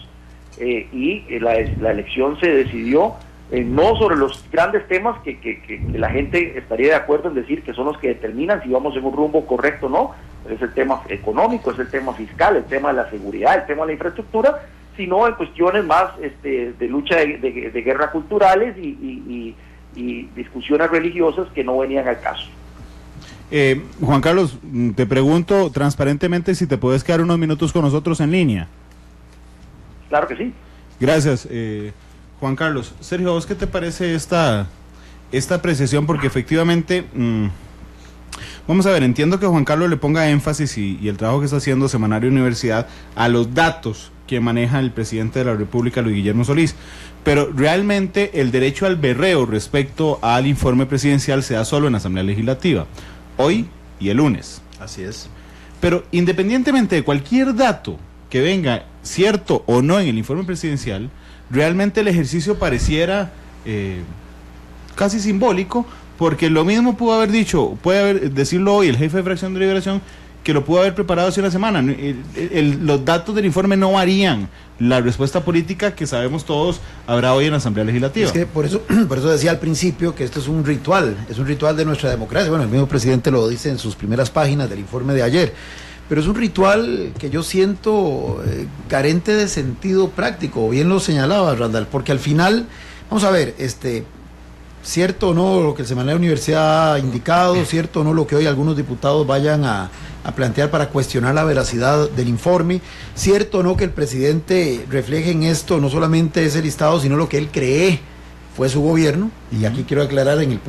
y la elección se decidió no sobre los grandes temas que la gente estaría de acuerdo en decir que son los que determinan si vamos en un rumbo correcto o no. Es el tema económico, es el tema fiscal, el tema de la seguridad, el tema de la infraestructura, sino en cuestiones más de lucha de guerra culturales y discusiones religiosas que no venían al caso. Juan Carlos, te pregunto transparentemente si te puedes quedar unos minutos con nosotros en línea. Claro que sí. Gracias, Juan Carlos. Sergio, ¿a vos qué te parece esta apreciación? Porque efectivamente, vamos a ver, entiendo que Juan Carlos le ponga énfasis y el trabajo que está haciendo Semanario Universidad a los datos que maneja el presidente de la República, Luis Guillermo Solís, pero realmente el derecho al berreo respecto al informe presidencial se da solo en la Asamblea Legislativa, hoy y el lunes. Así es. Pero independientemente de cualquier dato que venga, cierto o no en el informe presidencial, realmente el ejercicio pareciera casi simbólico, porque lo mismo pudo haber dicho, decirlo hoy el jefe de fracción de Liberación, que lo pudo haber preparado hace una semana. Los datos del informe no varían la respuesta política que sabemos todos habrá hoy en la Asamblea Legislativa. Es que por eso decía al principio que esto es un ritual de nuestra democracia. Bueno, el mismo presidente lo dice en sus primeras páginas del informe de ayer, pero es un ritual que yo siento carente de sentido práctico. Bien lo señalaba Randall, porque al final, vamos a ver, cierto o no lo que el Semanario de Universidad ha indicado, cierto o no lo que hoy algunos diputados vayan a plantear para cuestionar la veracidad del informe, cierto o no que el presidente refleje en esto no solamente ese listado, sino lo que él cree fue su gobierno. Y aquí quiero aclarar en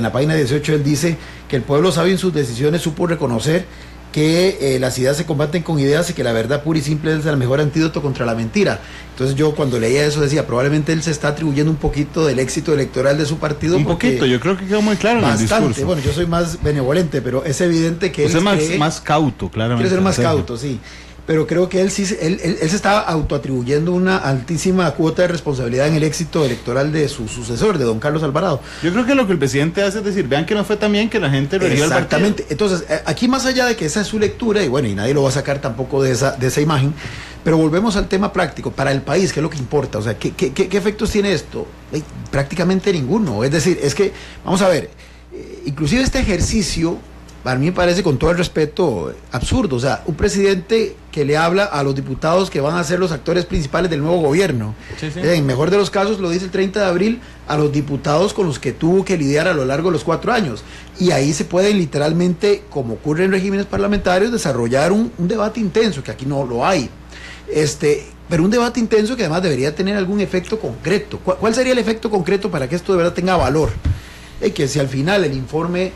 la página 18 él dice que el pueblo sabio en sus decisiones supo reconocer que las ideas se combaten con ideas y que la verdad pura y simple es el mejor antídoto contra la mentira. Entonces yo cuando leía eso decía, probablemente él se está atribuyendo un poquito del éxito electoral de su partido. Un poquito, yo creo que quedó muy claro bastante, en el discurso. Bueno, yo soy más benevolente, pero es evidente que él es más cauto, claramente. Quiere ser más cauto, sí. Pero creo que él se está autoatribuyendo una altísima cuota de responsabilidad en el éxito electoral de su sucesor, de don Carlos Alvarado. Yo creo que lo que el presidente hace es decir, vean que no fue tan bien que la gente lo eligió al partido. Exactamente. Entonces, aquí más allá de que esa es su lectura, y bueno, y nadie lo va a sacar tampoco de esa imagen, pero volvemos al tema práctico, para el país, que es lo que importa. O sea, ¿qué efectos tiene esto? Prácticamente ninguno. Es decir, es que, vamos a ver, inclusive este ejercicio, a mí me parece, con todo el respeto, absurdo. O sea, un presidente que le habla a los diputados que van a ser los actores principales del nuevo gobierno. Sí. En mejor de los casos, lo dice el 30 de abril, a los diputados con los que tuvo que lidiar a lo largo de los 4 años. Y ahí se pueden literalmente, como ocurre en regímenes parlamentarios, desarrollar un debate intenso, que aquí no lo hay. Pero un debate intenso que además debería tener algún efecto concreto. ¿Cuál sería el efecto concreto para que esto de verdad tenga valor? Que si al final el informe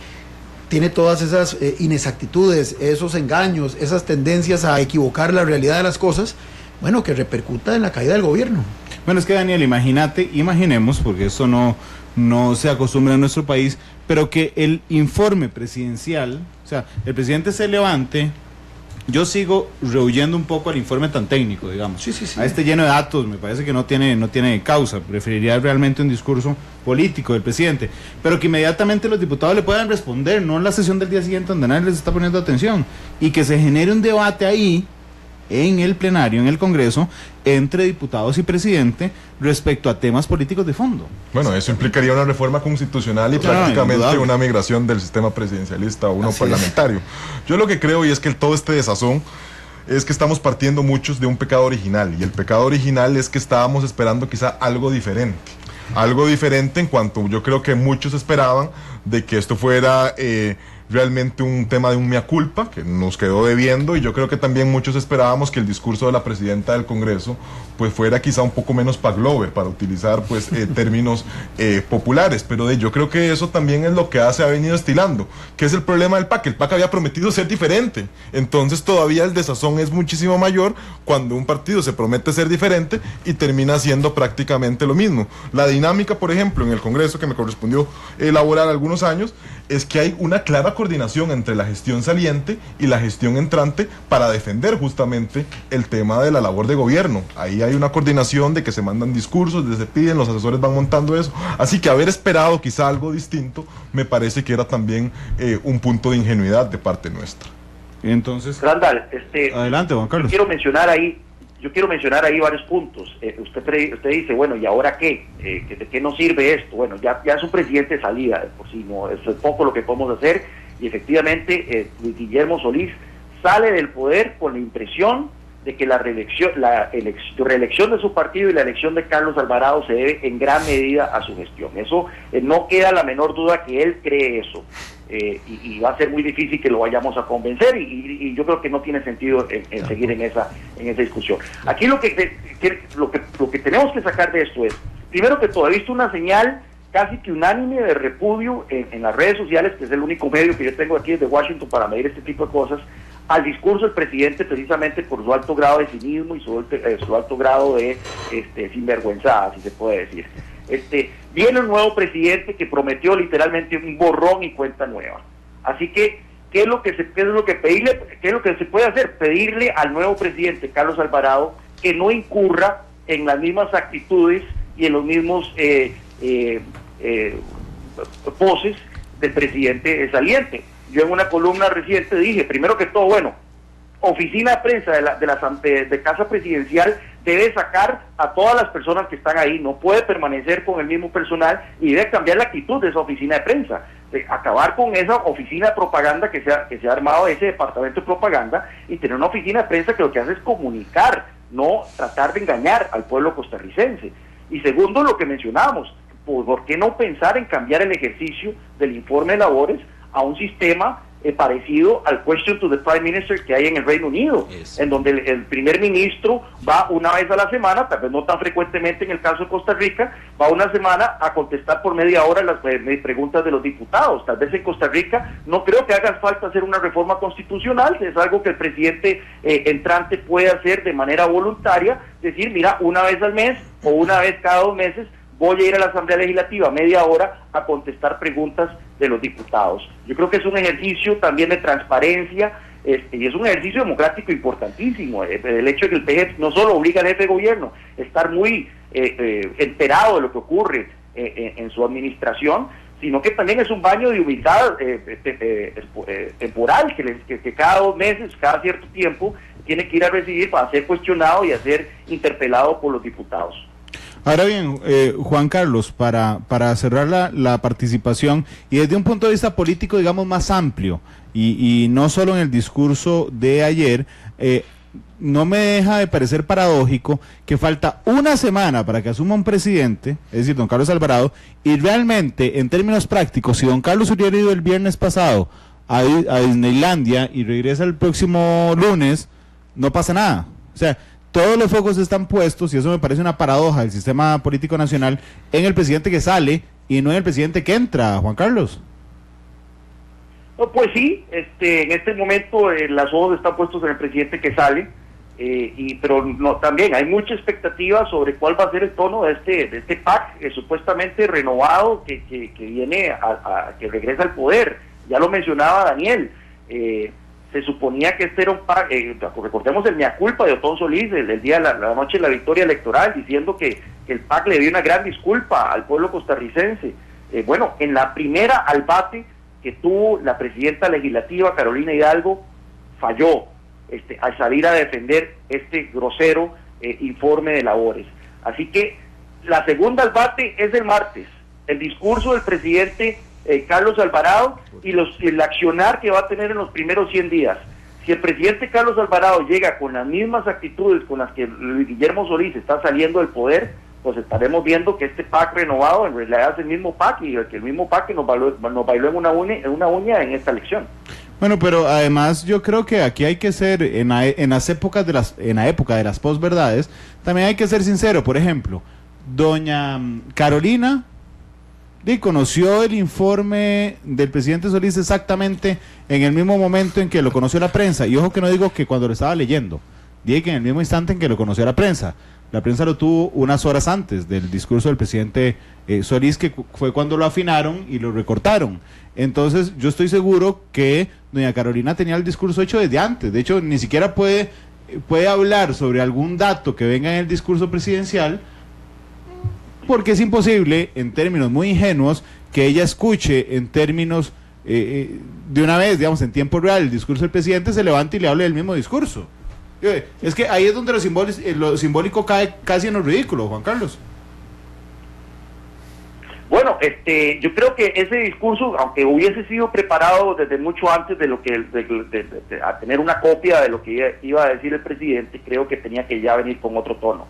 tiene todas esas inexactitudes, esos engaños, esas tendencias a equivocar la realidad de las cosas, bueno, que repercuta en la caída del gobierno. Bueno, es que Daniel, imaginemos, porque esto no no se acostumbra en nuestro país, pero que el informe presidencial, o sea, el presidente se levante. Yo sigo rehuyendo un poco al informe tan técnico, digamos. Sí. A este lleno de datos, me parece que no tiene causa. Preferiría realmente un discurso político del presidente. Pero que inmediatamente los diputados le puedan responder, no en la sesión del día siguiente donde nadie les está poniendo atención. Y que se genere un debate ahí, en el plenario, en el Congreso, entre diputados y presidente respecto a temas políticos de fondo. Bueno, eso implicaría una reforma constitucional y prácticamente una migración del sistema presidencialista a uno parlamentario. Yo lo que creo, y es que todo este desazón, es que estamos partiendo muchos de un pecado original, y el pecado original es que estábamos esperando quizá algo diferente. Algo diferente en cuanto yo creo que muchos esperaban de que esto fuera realmente un tema de un mea culpa que nos quedó debiendo, y yo creo que también muchos esperábamos que el discurso de la presidenta del Congreso pues fuera quizá un poco menos paglover, para utilizar pues términos populares, pero yo creo que eso también es lo que se ha venido estilando. ¿Qué es el problema del PAC? El PAC había prometido ser diferente, entonces todavía el desazón es muchísimo mayor cuando un partido se promete ser diferente y termina siendo prácticamente lo mismo. La dinámica, por ejemplo, en el Congreso, que me correspondió elaborar algunos años, es que hay una clara coordinación entre la gestión saliente y la gestión entrante para defender justamente el tema de la labor de gobierno. Ahí hay una coordinación de que se mandan discursos, se piden, los asesores van montando eso. Así que haber esperado quizá algo distinto me parece que era también un punto de ingenuidad de parte nuestra. Entonces, Randall, adelante, Juan Carlos. Yo quiero mencionar ahí varios puntos. Usted dice, bueno, ¿y ahora qué? ¿De qué nos sirve esto? Bueno, ya es un presidente de salida, de por sí, no es poco lo que podemos hacer, y efectivamente Luis Guillermo Solís sale del poder con la impresión de que la reelección de su partido y la elección de Carlos Alvarado se debe en gran medida a su gestión. Eso no queda la menor duda que él cree eso. Y va a ser muy difícil que lo vayamos a convencer, y yo creo que no tiene sentido en seguir en esa discusión. Aquí lo que tenemos que sacar de esto es, primero que todo, he visto una señal casi que unánime de repudio en las redes sociales, que es el único medio que yo tengo aquí desde Washington para medir este tipo de cosas, al discurso del presidente, precisamente por su alto grado de cinismo y su alto grado de sinvergüenzada, si se puede decir. Viene un nuevo presidente que prometió literalmente un borrón y cuenta nueva. Así que, ¿qué es lo que se puede hacer? Pedirle al nuevo presidente, Carlos Alvarado, que no incurra en las mismas actitudes y en los mismos poses del presidente saliente. Yo en una columna reciente dije, primero que todo, bueno, oficina de prensa de Casa Presidencial debe sacar a todas las personas que están ahí, no puede permanecer con el mismo personal, y debe cambiar la actitud de esa oficina de prensa, acabar con esa oficina de propaganda que se ha armado, ese departamento de propaganda, y tener una oficina de prensa que lo que hace es comunicar, no tratar de engañar al pueblo costarricense. Y segundo, lo que mencionábamos, ¿por qué no pensar en cambiar el ejercicio del informe de labores a un sistema parecido al Question to the Prime Minister que hay en el Reino Unido, en donde el primer ministro va una vez a la semana, tal vez no tan frecuentemente en el caso de Costa Rica, va una semana a contestar por media hora las preguntas de los diputados? Tal vez en Costa Rica no creo que haga falta hacer una reforma constitucional, es algo que el presidente entrante puede hacer de manera voluntaria, decir, mira, una vez al mes o una vez cada 2 meses voy a ir a la Asamblea Legislativa media hora a contestar preguntas de los diputados. Yo creo que es un ejercicio también de transparencia, y es un ejercicio democrático importantísimo. El hecho de que el PG no solo obliga al jefe de gobierno a estar muy enterado de lo que ocurre en su administración, sino que también es un baño de humildad temporal que cada 2 meses, cada cierto tiempo, tiene que ir a recibir para ser cuestionado y a ser interpelado por los diputados. Ahora bien, Juan Carlos, para cerrar la participación, y desde un punto de vista político, digamos, más amplio, y no solo en el discurso de ayer, no me deja de parecer paradójico que falta una semana para que asuma un presidente, es decir, don Carlos Alvarado, y realmente, en términos prácticos, si don Carlos hubiera ido el viernes pasado a Disneylandia y regresa el próximo lunes, no pasa nada. O sea, todos los focos están puestos, y eso me parece una paradoja del sistema político nacional, en el presidente que sale y no en el presidente que entra, Juan Carlos. No, pues sí, en este momento los ojos están puestos en el presidente que sale, pero no, también hay mucha expectativa sobre cuál va a ser el tono de este PAC supuestamente renovado que viene que regresa al poder. Ya lo mencionaba Daniel, se suponía que este era un PAC, recordemos el mea culpa de Otón Solís el día de la noche de la victoria electoral, diciendo que el PAC le dio una gran disculpa al pueblo costarricense. Bueno, en la primera al bate que tuvo la presidenta legislativa Carolina Hidalgo, falló al salir a defender este grosero informe de labores. Así que la segunda al bate es el martes, el discurso del presidente Carlos Alvarado y el accionar que va a tener en los primeros 100 días. Si el presidente Carlos Alvarado llega con las mismas actitudes con las que Luis Guillermo Solís está saliendo del poder, pues estaremos viendo que este PAC renovado en realidad es el mismo PAC y que el mismo PAC que nos bailó en una uña en esta elección. Bueno, pero además yo creo que aquí hay que ser, en la época de las posverdades, también hay que ser sincero. Por ejemplo, doña Carolina conoció el informe del presidente Solís exactamente en el mismo momento en que lo conoció la prensa, y ojo que no digo que cuando lo estaba leyendo, dije que en el mismo instante en que lo conoció la prensa lo tuvo unas horas antes del discurso del presidente Solís, que fue cuando lo afinaron y lo recortaron. Entonces yo estoy seguro que doña Carolina tenía el discurso hecho desde antes. De hecho, ni siquiera puede hablar sobre algún dato que venga en el discurso presidencial, porque es imposible, en términos muy ingenuos, que ella escuche en términos de una vez, digamos, en tiempo real, el discurso del presidente, se levante y le hable del mismo discurso. Es que ahí es donde lo simbólico cae casi en lo ridículo, Juan Carlos. Bueno, yo creo que ese discurso, aunque hubiese sido preparado desde mucho antes de lo que a tener una copia de lo que iba a decir el presidente, creo que tenía que ya venir con otro tono.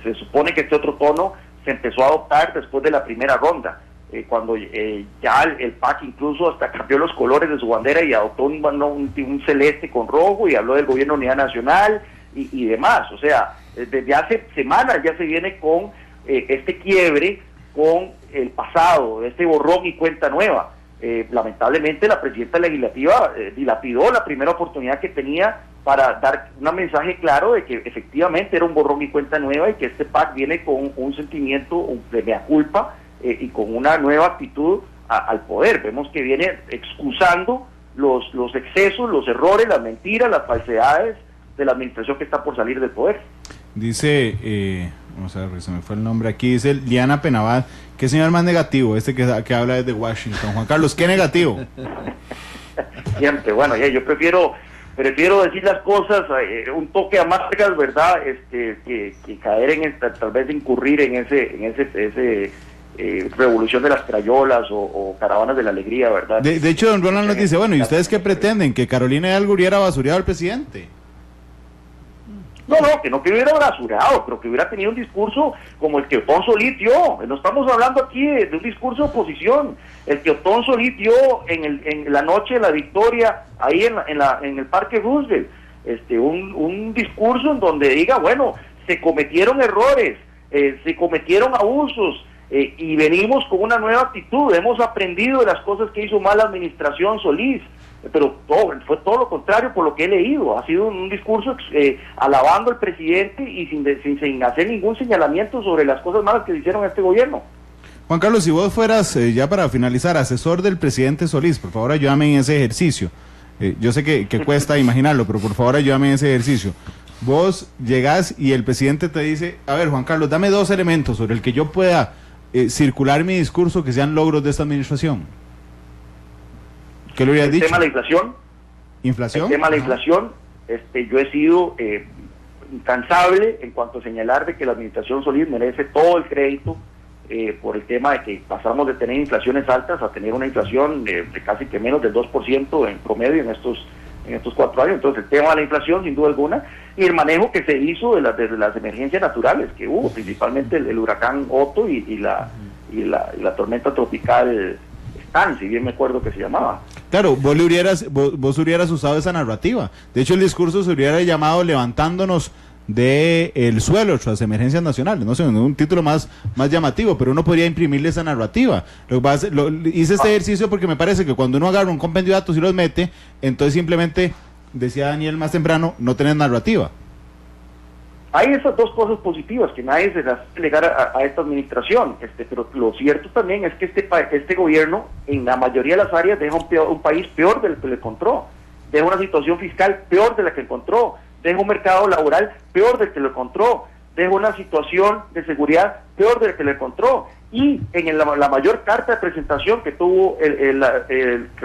Se supone que este otro tono se empezó a adoptar después de la primera ronda, cuando ya el PAC incluso hasta cambió los colores de su bandera y adoptó un celeste con rojo y habló del gobierno de unidad nacional y demás. O sea, desde hace semanas ya se viene con este quiebre con el pasado, este borrón y cuenta nueva. Lamentablemente la presidenta legislativa dilapidó la primera oportunidad que tenía para dar un mensaje claro de que efectivamente era un borrón y cuenta nueva y que este PAC viene con un sentimiento de mea culpa y con una nueva actitud al poder. Vemos que viene excusando los excesos, los errores, las mentiras, las falsedades de la administración que está por salir del poder. Dice, vamos a ver, se me fue el nombre aquí, dice Liana Penabad, ¿qué señor más negativo? Que habla desde Washington. Juan Carlos, ¿qué negativo? Siempre, bueno, yo prefiero decir las cosas un toque amargas, ¿verdad? Que caer tal vez incurrir en ese revolución de las crayolas o caravanas de la alegría, ¿verdad? De hecho, don Ronald nos dice, bueno, ¿y ustedes qué pretenden? ¿Que Carolina Hidalgo hubiera basureado al presidente? No, que hubiera basurado, pero que hubiera tenido un discurso como el que Otón Solís dio. No estamos hablando aquí de un discurso de oposición. El que Otón Solís dio en la noche de la victoria, ahí en el Parque Roosevelt. Un discurso en donde diga, bueno, se cometieron errores, se cometieron abusos, y venimos con una nueva actitud. Hemos aprendido de las cosas que hizo mal la administración Solís. Pero fue todo lo contrario por lo que he leído. Ha sido un discurso alabando al presidente y sin hacer ningún señalamiento sobre las cosas malas que le hicieron a este gobierno. Juan Carlos, si vos fueras, ya para finalizar, asesor del presidente Solís, por favor ayúdame en ese ejercicio. Yo sé que cuesta imaginarlo, pero por favor ayúdame en ese ejercicio. Vos llegás y el presidente te dice, a ver, Juan Carlos, dame 2 elementos sobre el que yo pueda circular mi discurso que sean logros de esta administración. ¿Qué le hubieras dicho? El tema de la inflación. ¿Inflación? El tema de la inflación, yo he sido incansable en cuanto a señalar de que la administración Solís merece todo el crédito por el tema de que pasamos de tener inflaciones altas a tener una inflación de casi que menos del 2% en promedio en estos 4 años. Entonces el tema de la inflación, sin duda alguna, y el manejo que se hizo de las emergencias naturales que hubo, principalmente el huracán Otto y la tormenta tropical Stan, si bien me acuerdo que se llamaba. Claro, vos hubieras usado esa narrativa. De hecho, el discurso se hubiera llamado levantándonos del suelo tras emergencias nacionales. No sé, un título más llamativo, pero uno podría imprimirle esa narrativa. Hice este ejercicio porque me parece que cuando uno agarra un compendio de datos y los mete, entonces simplemente, decía Daniel más temprano, no tenés narrativa. hay esas dos cosas positivas que nadie se las puede negar a esta administración, pero lo cierto también es que este gobierno en la mayoría de las áreas deja un país peor del que le encontró, deja una situación fiscal peor de la que encontró, deja un mercado laboral peor del que lo encontró, deja una situación de seguridad peor de la que lo encontró, y en la mayor carta de presentación que tuvo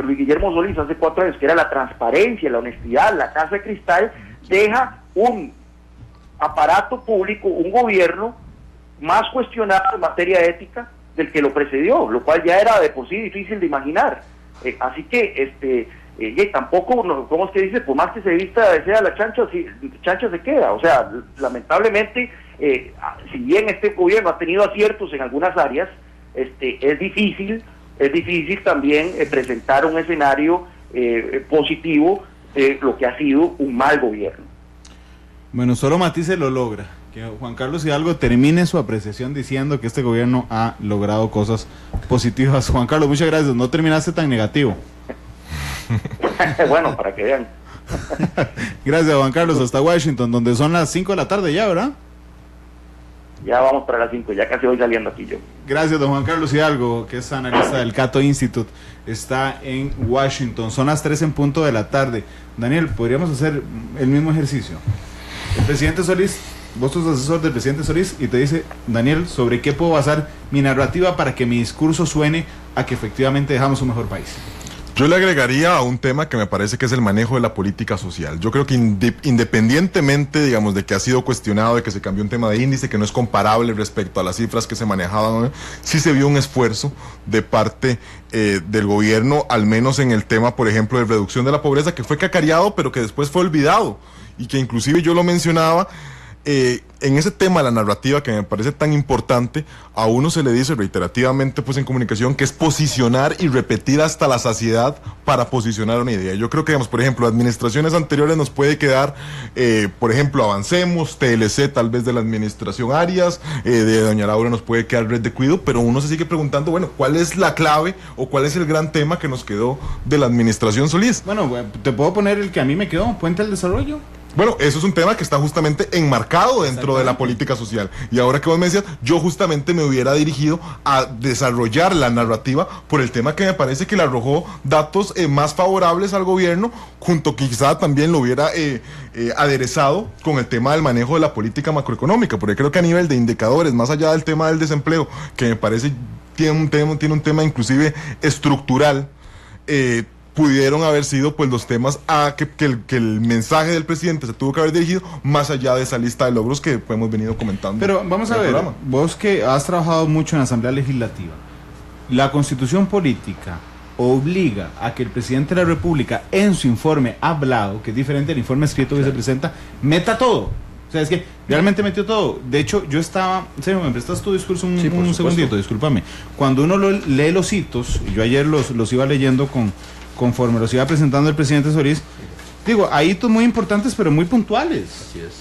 Luis Guillermo Solís hace 4 años, que era la transparencia, la honestidad, la casa de cristal, deja un aparato público, un gobierno más cuestionado en materia ética del que lo precedió, lo cual ya era de por sí difícil de imaginar. Así que tampoco, ¿cómo es que dice? Por más que se desea la chancha, chancha se queda. O sea, lamentablemente, si bien este gobierno ha tenido aciertos en algunas áreas, es difícil también presentar un escenario positivo de lo que ha sido un mal gobierno. Bueno, solo Matices lo logra. Que Juan Carlos Hidalgo termine su apreciación diciendo que este gobierno ha logrado cosas positivas. Juan Carlos, muchas gracias. No terminaste tan negativo. Bueno, para que vean. Gracias, Juan Carlos. Hasta Washington, donde son las 5 de la tarde ya, ¿verdad? Ya vamos para las 5, ya casi voy saliendo aquí yo. Gracias, don Juan Carlos Hidalgo, que es analista del Cato Institute. Está en Washington. Son las 3 en punto de la tarde. Daniel, ¿podríamos hacer el mismo ejercicio? El presidente Solís, vos sos asesor del presidente Solís, y te dice, Daniel, ¿sobre qué puedo basar mi narrativa para que mi discurso suene a que efectivamente dejamos un mejor país? Yo le agregaría a un tema que me parece que es el manejo de la política social. Yo creo que independientemente, digamos, de que ha sido cuestionado, de que se cambió un tema de índice que no es comparable respecto a las cifras que se manejaban, sí se vio un esfuerzo de parte del gobierno, al menos en el tema, por ejemplo, de reducción de la pobreza, que fue cacareado, pero que después fue olvidado, y que inclusive yo lo mencionaba. En ese tema de la narrativa que me parece tan importante, a uno se le dice reiterativamente pues en comunicación que es posicionar y repetir hasta la saciedad para posicionar una idea. Yo creo que, digamos, por ejemplo, administraciones anteriores nos puede quedar, por ejemplo, Avancemos, TLC tal vez de la administración Arias, de doña Laura nos puede quedar Red de Cuido, pero uno se sigue preguntando, bueno, ¿cuál es la clave o cuál es el gran tema que nos quedó de la administración Solís? Bueno, te puedo poner el que a mí me quedó, Puente al Desarrollo. Bueno, eso es un tema que está justamente enmarcado dentro de la política social. Y ahora que vos me decías, yo justamente me hubiera dirigido a desarrollar la narrativa por el tema que me parece que le arrojó datos más favorables al gobierno, junto que quizá también lo hubiera aderezado con el tema del manejo de la política macroeconómica, porque creo que a nivel de indicadores, más allá del tema del desempleo, que me parece tiene un tema inclusive estructural, pudieron haber sido pues los temas que el mensaje del presidente se tuvo que haber dirigido más allá de esa lista de logros que hemos venido comentando. Pero vamos a ver, programa. Vos que has trabajado mucho en la Asamblea Legislativa, la Constitución Política obliga a que el presidente de la República en su informe hablado, que es diferente al informe escrito que se presenta, meta todo. O sea, es que realmente metió todo. De hecho, yo estaba... ¿Me prestas tu discurso un segundito? Discúlpame. Cuando uno lee los hitos, yo ayer los iba leyendo conforme los iba presentando el presidente Solís, digo, hay hitos muy importantes pero muy puntuales. Así es.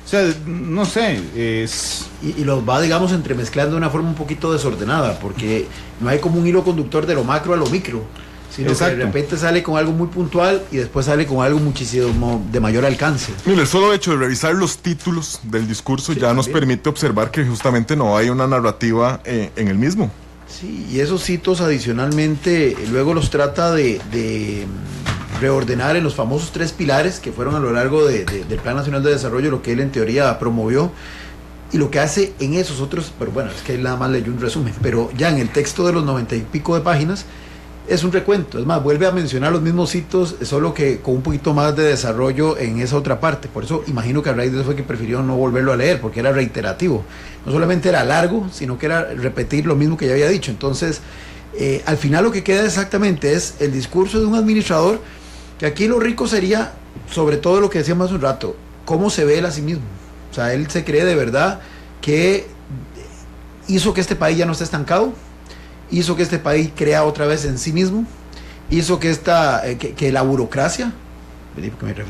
O sea, no sé, es... Y los va, digamos, entremezclando de una forma un poquito desordenada, porque no hay como un hilo conductor de lo macro a lo micro, sino Exacto. que de repente sale con algo muy puntual y después sale con algo muchísimo de mayor alcance. Mire, el solo hecho de revisar los títulos del discurso ya nos permite observar que justamente no hay una narrativa en el mismo. Sí, y esos hitos adicionalmente luego los trata de reordenar en los famosos 3 pilares que fueron a lo largo del Plan Nacional de Desarrollo, lo que él en teoría promovió, y lo que hace en esos otros, pero bueno, es que él nada más leyó un resumen, pero ya en el texto de los 90 y pico de páginas es un recuento, es más, vuelve a mencionar los mismos hitos, solo que con un poquito más de desarrollo en esa otra parte. Por eso imagino que a raíz de eso fue que prefirió no volverlo a leer, porque era reiterativo. No solamente era largo, sino que era repetir lo mismo que ya había dicho. Entonces, al final lo que queda exactamente es el discurso de un administrador, que aquí lo rico sería, sobre todo lo que decíamos hace un rato, cómo se ve él a sí mismo. O sea, él se cree de verdad que hizo que este país ya no esté estancado, hizo que este país crea otra vez en sí mismo, hizo que que la burocracia,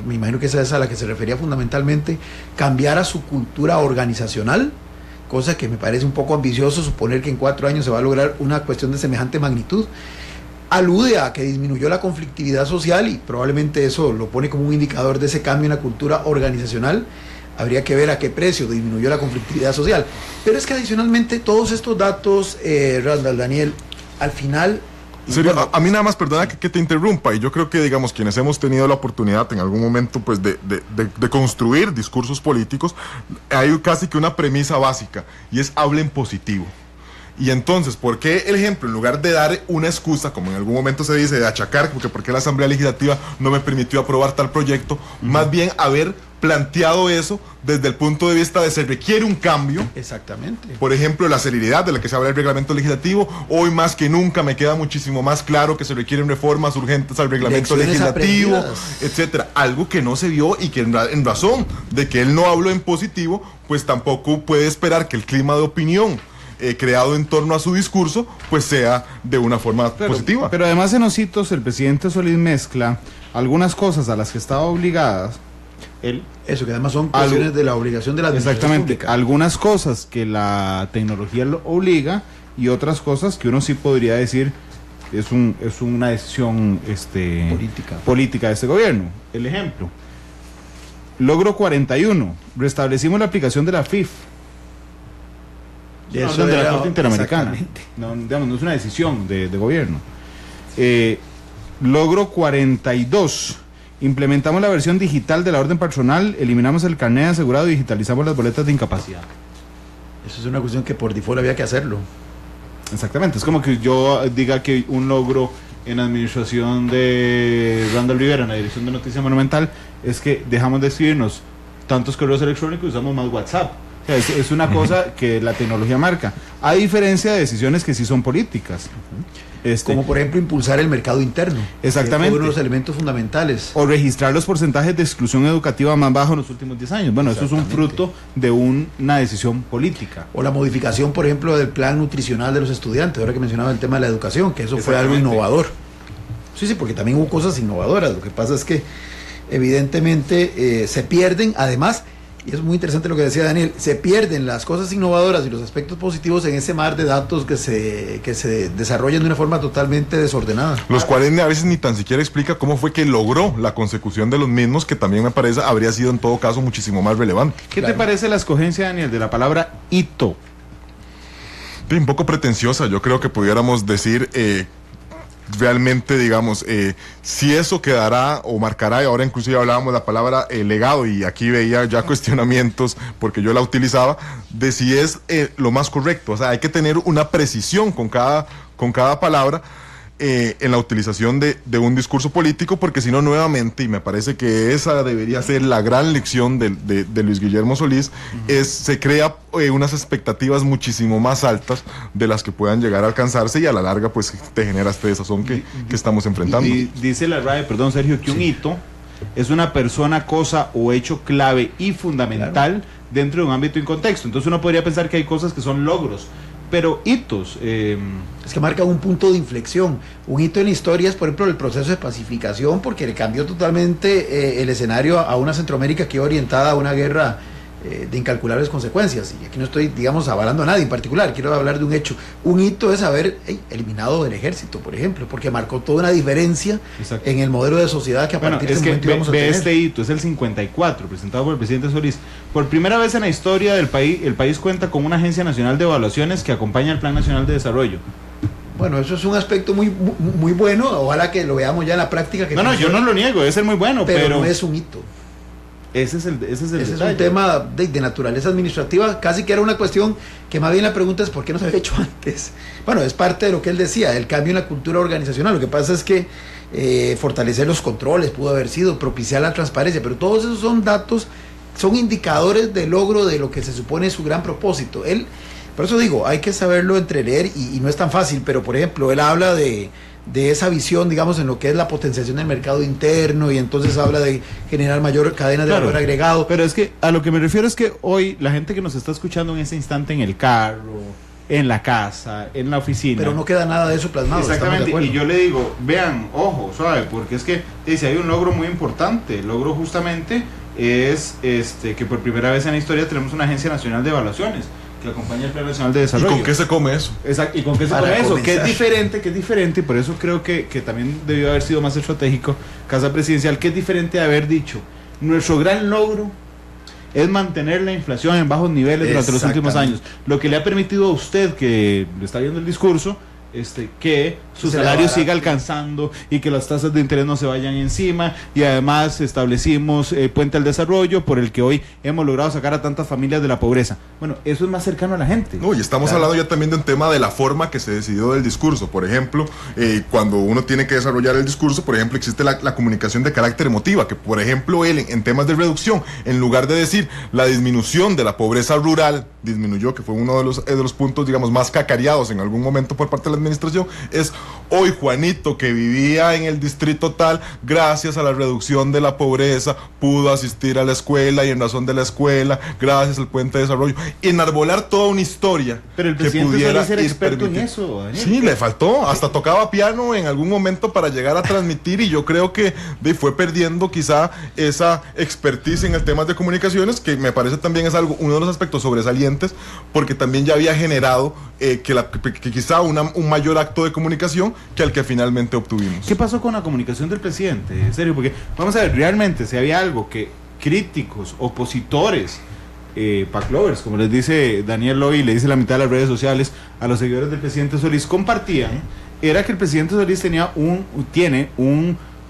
me imagino que esa es a la que se refería fundamentalmente, cambiara su cultura organizacional, cosa que me parece un poco ambicioso suponer que en 4 años se va a lograr una cuestión de semejante magnitud. Alude a que disminuyó la conflictividad social y probablemente eso lo pone como un indicador de ese cambio en la cultura organizacional. habría que ver a qué precio disminuyó la conflictividad social. Pero es que adicionalmente todos estos datos, Randall, Daniel, al final... Serio, a mí nada más, perdona que te interrumpa, y yo creo que, digamos, quienes hemos tenido la oportunidad en algún momento, pues, de construir discursos políticos, hay casi que una premisa básica, y es hablen positivo. Y entonces, ¿por qué el ejemplo, en lugar de dar una excusa, como en algún momento se dice, de achacar, porque por qué la Asamblea Legislativa no me permitió aprobar tal proyecto, más bien haber planteado eso desde el punto de vista de se requiere un cambio? Exactamente. Por ejemplo, la celeridad de la que se habla del reglamento legislativo, hoy más que nunca me queda muchísimo más claro que se requieren reformas urgentes al reglamento legislativo, etcétera. Algo que no se vio y que en razón de que él no habló en positivo, pues tampoco puede esperar que el clima de opinión creado en torno a su discurso, pues sea de una forma positiva. Pero además en los hitos el presidente Solís mezcla algunas cosas a las que estaba obligadas. Eso, que además son cuestiones de la obligación de la administración exactamente, pública. algunas cosas que la tecnología lo obliga y otras cosas que uno sí podría decir es una decisión política de este gobierno. El ejemplo, logro 41, restablecimos la aplicación de la FIF. Eso de la Corte Interamericana. No, digamos, no es una decisión de gobierno. Logro 42. Implementamos la versión digital de la orden patronal, eliminamos el carnet de asegurado y digitalizamos las boletas de incapacidad. Eso es una cuestión que por default había que hacerlo. Exactamente, es como que yo diga que un logro en la administración de Randall Rivera, en la dirección de Noticia Monumental, es que dejamos de escribirnos tantos correos electrónicos y usamos más WhatsApp. O sea, es una cosa que la tecnología marca, a diferencia de decisiones que sí son políticas. Como por ejemplo impulsar el mercado interno. Exactamente. Que es uno de los elementos fundamentales. O registrar los porcentajes de exclusión educativa más bajos en los últimos 10 años. Bueno, eso es un fruto de una decisión política. O la modificación, por ejemplo, del plan nutricional de los estudiantes, ahora que mencionaba el tema de la educación, que eso fue algo innovador. Sí, porque también hubo cosas innovadoras. Lo que pasa es que evidentemente se pierden, además, y es muy interesante lo que decía Daniel, se pierden las cosas innovadoras y los aspectos positivos en ese mar de datos que se desarrollan de una forma totalmente desordenada. Los cuales a veces ni tan siquiera explica cómo fue que logró la consecución de los mismos, que también me parece habría sido en todo caso muchísimo más relevante. ¿Qué te parece la escogencia, Daniel, de la palabra hito? Un poco pretenciosa, yo creo que pudiéramos decir... realmente, digamos, si eso quedará o marcará, y ahora inclusive hablábamos de la palabra legado, y aquí veía ya cuestionamientos, porque yo la utilizaba, de si es lo más correcto. O sea, hay que tener una precisión con cada palabra en la utilización de un discurso político, porque si no, nuevamente, y me parece que esa debería ser la gran lección de Luis Guillermo Solís, se crea unas expectativas muchísimo más altas de las que puedan llegar a alcanzarse, y a la larga pues te genera este desazón que estamos enfrentando. Dice la RAE, perdón Sergio, que un hito es una persona, cosa o hecho clave y fundamental dentro de un ámbito y un contexto. Entonces uno podría pensar que hay cosas que son logros, pero hitos... es que marcan un punto de inflexión. Un hito en la historia es, por ejemplo, el proceso de pacificación, porque le cambió totalmente el escenario a una Centroamérica que iba orientada a una guerra de incalculables consecuencias. Y aquí no estoy, digamos, avalando a nadie en particular, quiero hablar de un hecho. Un hito es haber eliminado del ejército, por ejemplo, porque marcó toda una diferencia en el modelo de sociedad que a partir de ese momento íbamos a tener. Este hito es el 54, presentado por el presidente Solís. Por primera vez en la historia del país, el país cuenta con una agencia nacional de evaluaciones que acompaña el Plan Nacional de Desarrollo. Bueno, eso es un aspecto muy bueno, ojalá que lo veamos ya en la práctica. No, yo no lo niego, debe ser muy bueno, pero no es un hito. Ese es un tema de naturaleza administrativa, casi que era una cuestión que más bien la pregunta es ¿por qué no se había hecho antes? Bueno, es parte de lo que él decía, el cambio en la cultura organizacional. Lo que pasa es que fortalecer los controles pudo haber sido, propiciar la transparencia, pero todos esos son datos, son indicadores de logro de lo que se supone es su gran propósito. Por eso digo, hay que saberlo entreleer y no es tan fácil, pero por ejemplo, él habla de esa visión, digamos, en lo que es la potenciación del mercado interno, y entonces habla de generar mayor cadena de valor agregado. Pero es que a lo que me refiero es que hoy la gente que nos está escuchando en ese instante en el carro, en la casa, en la oficina, pero no queda nada de eso plasmado. Exactamente, y yo le digo, vean, ojo, suave, porque es que dice, hay un logro muy importante. El logro justamente es que por primera vez en la historia tenemos una agencia nacional de evaluaciones que acompaña el Plan Nacional de Desarrollo. ¿Y con qué se come eso? Exacto, ¿y con qué se come eso? Que es diferente, y por eso creo que también debió haber sido más estratégico Casa Presidencial, que es diferente de haber dicho, nuestro gran logro es mantener la inflación en bajos niveles durante los últimos años, lo que le ha permitido a usted, que le está viendo el discurso, que su salario siga alcanzando y que las tasas de interés no se vayan encima, y además establecimos Puente al Desarrollo, por el que hoy hemos logrado sacar a tantas familias de la pobreza. Bueno, eso es más cercano a la gente. No, y estamos hablando ya también de un tema de la forma que se decidió del discurso. Por ejemplo, cuando uno tiene que desarrollar el discurso, por ejemplo, existe la comunicación de carácter emotiva, que por ejemplo él en temas de reducción, en lugar de decir la disminución de la pobreza rural, disminuyó, que fue uno de los puntos, digamos, más cacareados en algún momento por parte de la administración, es hoy Juanito, que vivía en el distrito tal, gracias a la reducción de la pobreza pudo asistir a la escuela, y en razón de la escuela, gracias al Puente de Desarrollo, enarbolar toda una historia. Pero el presidente que pudiera ser experto en eso, Daniel. Sí, le faltó, hasta tocaba piano en algún momento para llegar a transmitir, y yo creo que fue perdiendo quizá esa expertise en el tema de comunicaciones, que me parece también es uno de los aspectos sobresalientes, porque también ya había generado que quizá un mayor acto de comunicación que el que finalmente obtuvimos. ¿Qué pasó con la comunicación del presidente? En serio, porque vamos a ver, realmente si había algo que críticos, opositores, Paclovers, como les dice Daniel Loy, le dice la mitad de las redes sociales a los seguidores del presidente Solís, compartían, era que el presidente Solís tiene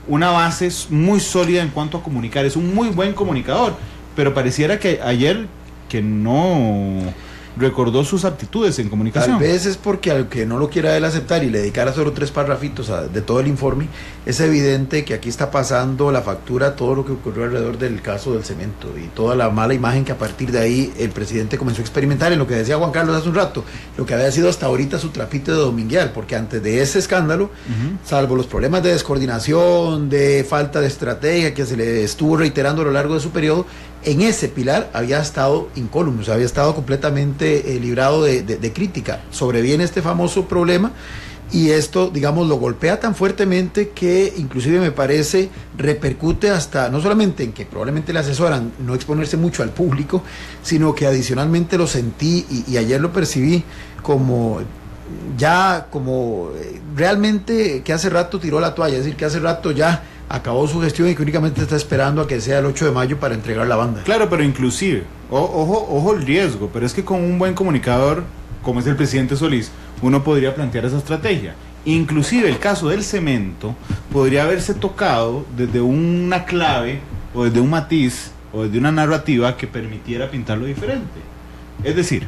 una base muy sólida en cuanto a comunicar, es un muy buen comunicador, pero pareciera que ayer que no recordó sus aptitudes en comunicación. Tal vez es porque al que no lo quiera él aceptar y le dedicara solo 3 parrafitos de todo el informe, es evidente que aquí está pasando la factura a todo lo que ocurrió alrededor del caso del cemento y toda la mala imagen que a partir de ahí el presidente comenzó a experimentar en lo que decía Juan Carlos hace un rato, lo que había sido hasta ahorita su trapito de dominguear, porque antes de ese escándalo, salvo los problemas de descoordinación, de falta de estrategia que se le estuvo reiterando a lo largo de su periodo, en ese pilar había estado incólume, o sea, había estado completamente librado de crítica. Sobreviene este famoso problema y esto, digamos, lo golpea tan fuertemente que inclusive me parece repercute hasta, no solamente en que probablemente le asesoran no exponerse mucho al público, sino que adicionalmente lo sentí y ayer lo percibí como realmente que hace rato tiró la toalla, es decir, que hace rato ya acabó su gestión y que únicamente está esperando a que sea el 8 de mayo para entregar la banda. Claro, pero inclusive, ojo el riesgo, pero es que con un buen comunicador, como es el presidente Solís, uno podría plantear esa estrategia. Inclusive el caso del cemento podría haberse tocado desde una clave, o desde un matiz, o desde una narrativa que permitiera pintarlo diferente. Es decir,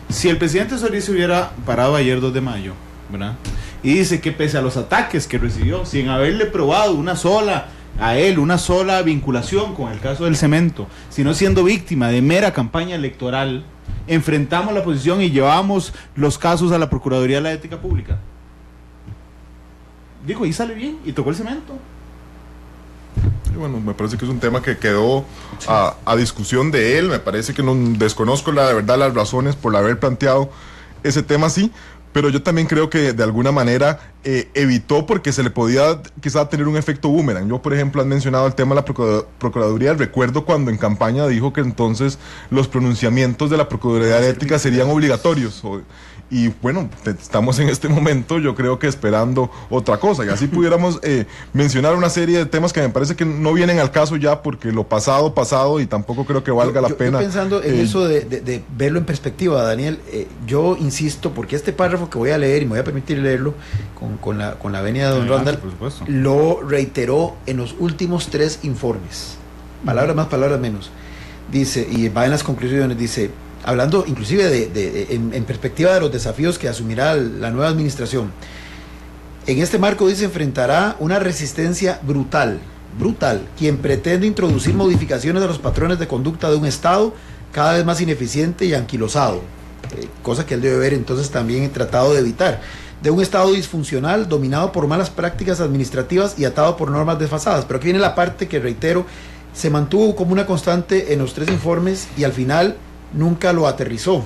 si el presidente Solís se hubiera parado ayer 2 de mayo, ¿verdad?, y dice que pese a los ataques que recibió, sin haberle probado una sola vinculación con el caso del cemento, sino siendo víctima de mera campaña electoral, enfrentamos la posición y llevamos los casos a la Procuraduría de la Ética Pública. Digo, y sale bien, y tocó el cemento. Sí, bueno, me parece que es un tema que quedó a discusión de él. Me parece que no desconozco de verdad las razones por haber planteado ese tema así, pero yo también creo que de alguna manera evitó, porque se le podía quizá tener un efecto boomerang. Yo, por ejemplo, han mencionado el tema de la Procuraduría. Recuerdo cuando en campaña dijo que entonces los pronunciamientos de la Procuraduría de Ética serían obligatorios. Y bueno, estamos en este momento, yo creo que esperando otra cosa, y así pudiéramos mencionar una serie de temas que me parece que no vienen al caso ya, porque lo pasado, y tampoco creo que valga la pena. Yo pensando en eso de verlo en perspectiva, Daniel, yo insisto, porque este párrafo que voy a leer, y me voy a permitir leerlo con la venia de don Randall, lo reiteró en los últimos 3 informes, palabras más, palabras menos. Dice, y va en las conclusiones, dice, hablando inclusive en perspectiva de los desafíos que asumirá la nueva administración, en este marco, dice, enfrentará una resistencia brutal, quien pretende introducir modificaciones de los patrones de conducta de un Estado cada vez más ineficiente y anquilosado, cosa que él debe haber entonces también tratado de evitar, de un Estado disfuncional, dominado por malas prácticas administrativas y atado por normas desfasadas. Pero aquí viene la parte que, reitero, se mantuvo como una constante en los 3 informes y al final nunca lo aterrizó.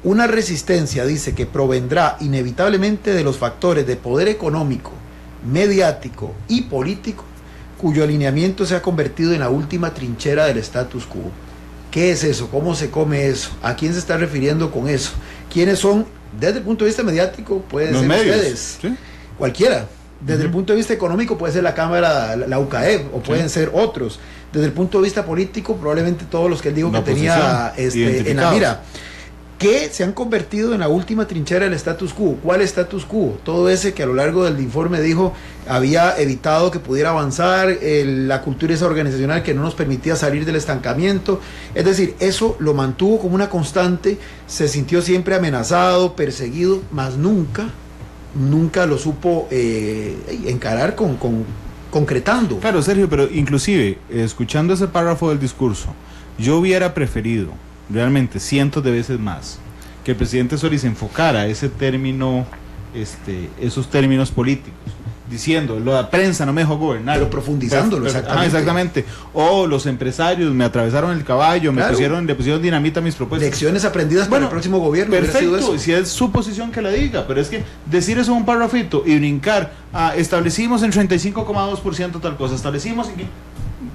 Una resistencia, dice, que provendrá inevitablemente de los factores de poder económico, mediático y político, cuyo alineamiento se ha convertido en la última trinchera del status quo. ¿Qué es eso? ¿Cómo se come eso? ¿A quién se está refiriendo con eso? ¿Quiénes son? Desde el punto de vista mediático, pueden ser ustedes, ¿sí? Cualquiera. Desde el punto de vista económico puede ser la Cámara, la UCAEB, o pueden ser otros. Desde el punto de vista político, probablemente todos los que él dijo que tenía en la mira, que se han convertido en la última trinchera del status quo. ¿Cuál status quo? Todo ese que a lo largo del informe dijo había evitado que pudiera avanzar, la cultura esa organizacional que no nos permitía salir del estancamiento. Es decir, eso lo mantuvo como una constante, se sintió siempre amenazado, perseguido, mas nunca lo supo encarar concretando. Claro, Sergio, pero inclusive, escuchando ese párrafo del discurso, yo hubiera preferido, realmente cientos de veces más, que el presidente Solís enfocara ese término, esos términos políticos, diciendo, la prensa no me dejó gobernar. Pero profundizándolo, exactamente. Exactamente. O los empresarios me atravesaron el caballo, le pusieron dinamita a mis propuestas. Lecciones aprendidas para el próximo gobierno. Perfecto, si es su posición que la diga, pero es que decir eso en un parrafito y brincar, establecimos en 35,2% tal cosa, establecimos...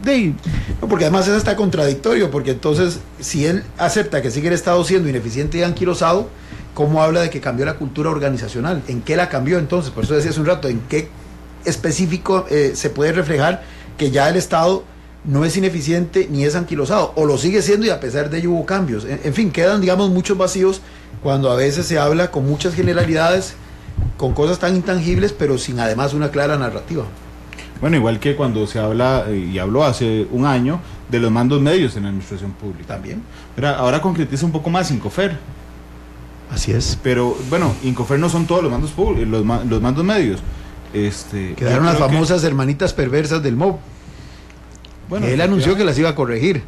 No, porque además eso está contradictorio, porque entonces, si él acepta que sigue el Estado siendo ineficiente y anquilosado, ¿cómo habla de que cambió la cultura organizacional? ¿En qué la cambió entonces? Por eso decía hace un rato, ¿en qué específico se puede reflejar que ya el Estado no es ineficiente ni es anquilosado? O lo sigue siendo y a pesar de ello hubo cambios. En fin, quedan, digamos, muchos vacíos cuando a veces se habla con muchas generalidades, con cosas tan intangibles, pero sin además una clara narrativa. Bueno, igual que cuando se habla, y habló hace un año, de los mandos medios en la administración pública. También. Pero ahora concretiza un poco más Incofer. Así es. Pero, bueno, Incofer no son todos los mandos públicos, los mandos medios. Quedaron las famosas hermanitas perversas del MOB. Bueno, él anunció que las iba a corregir,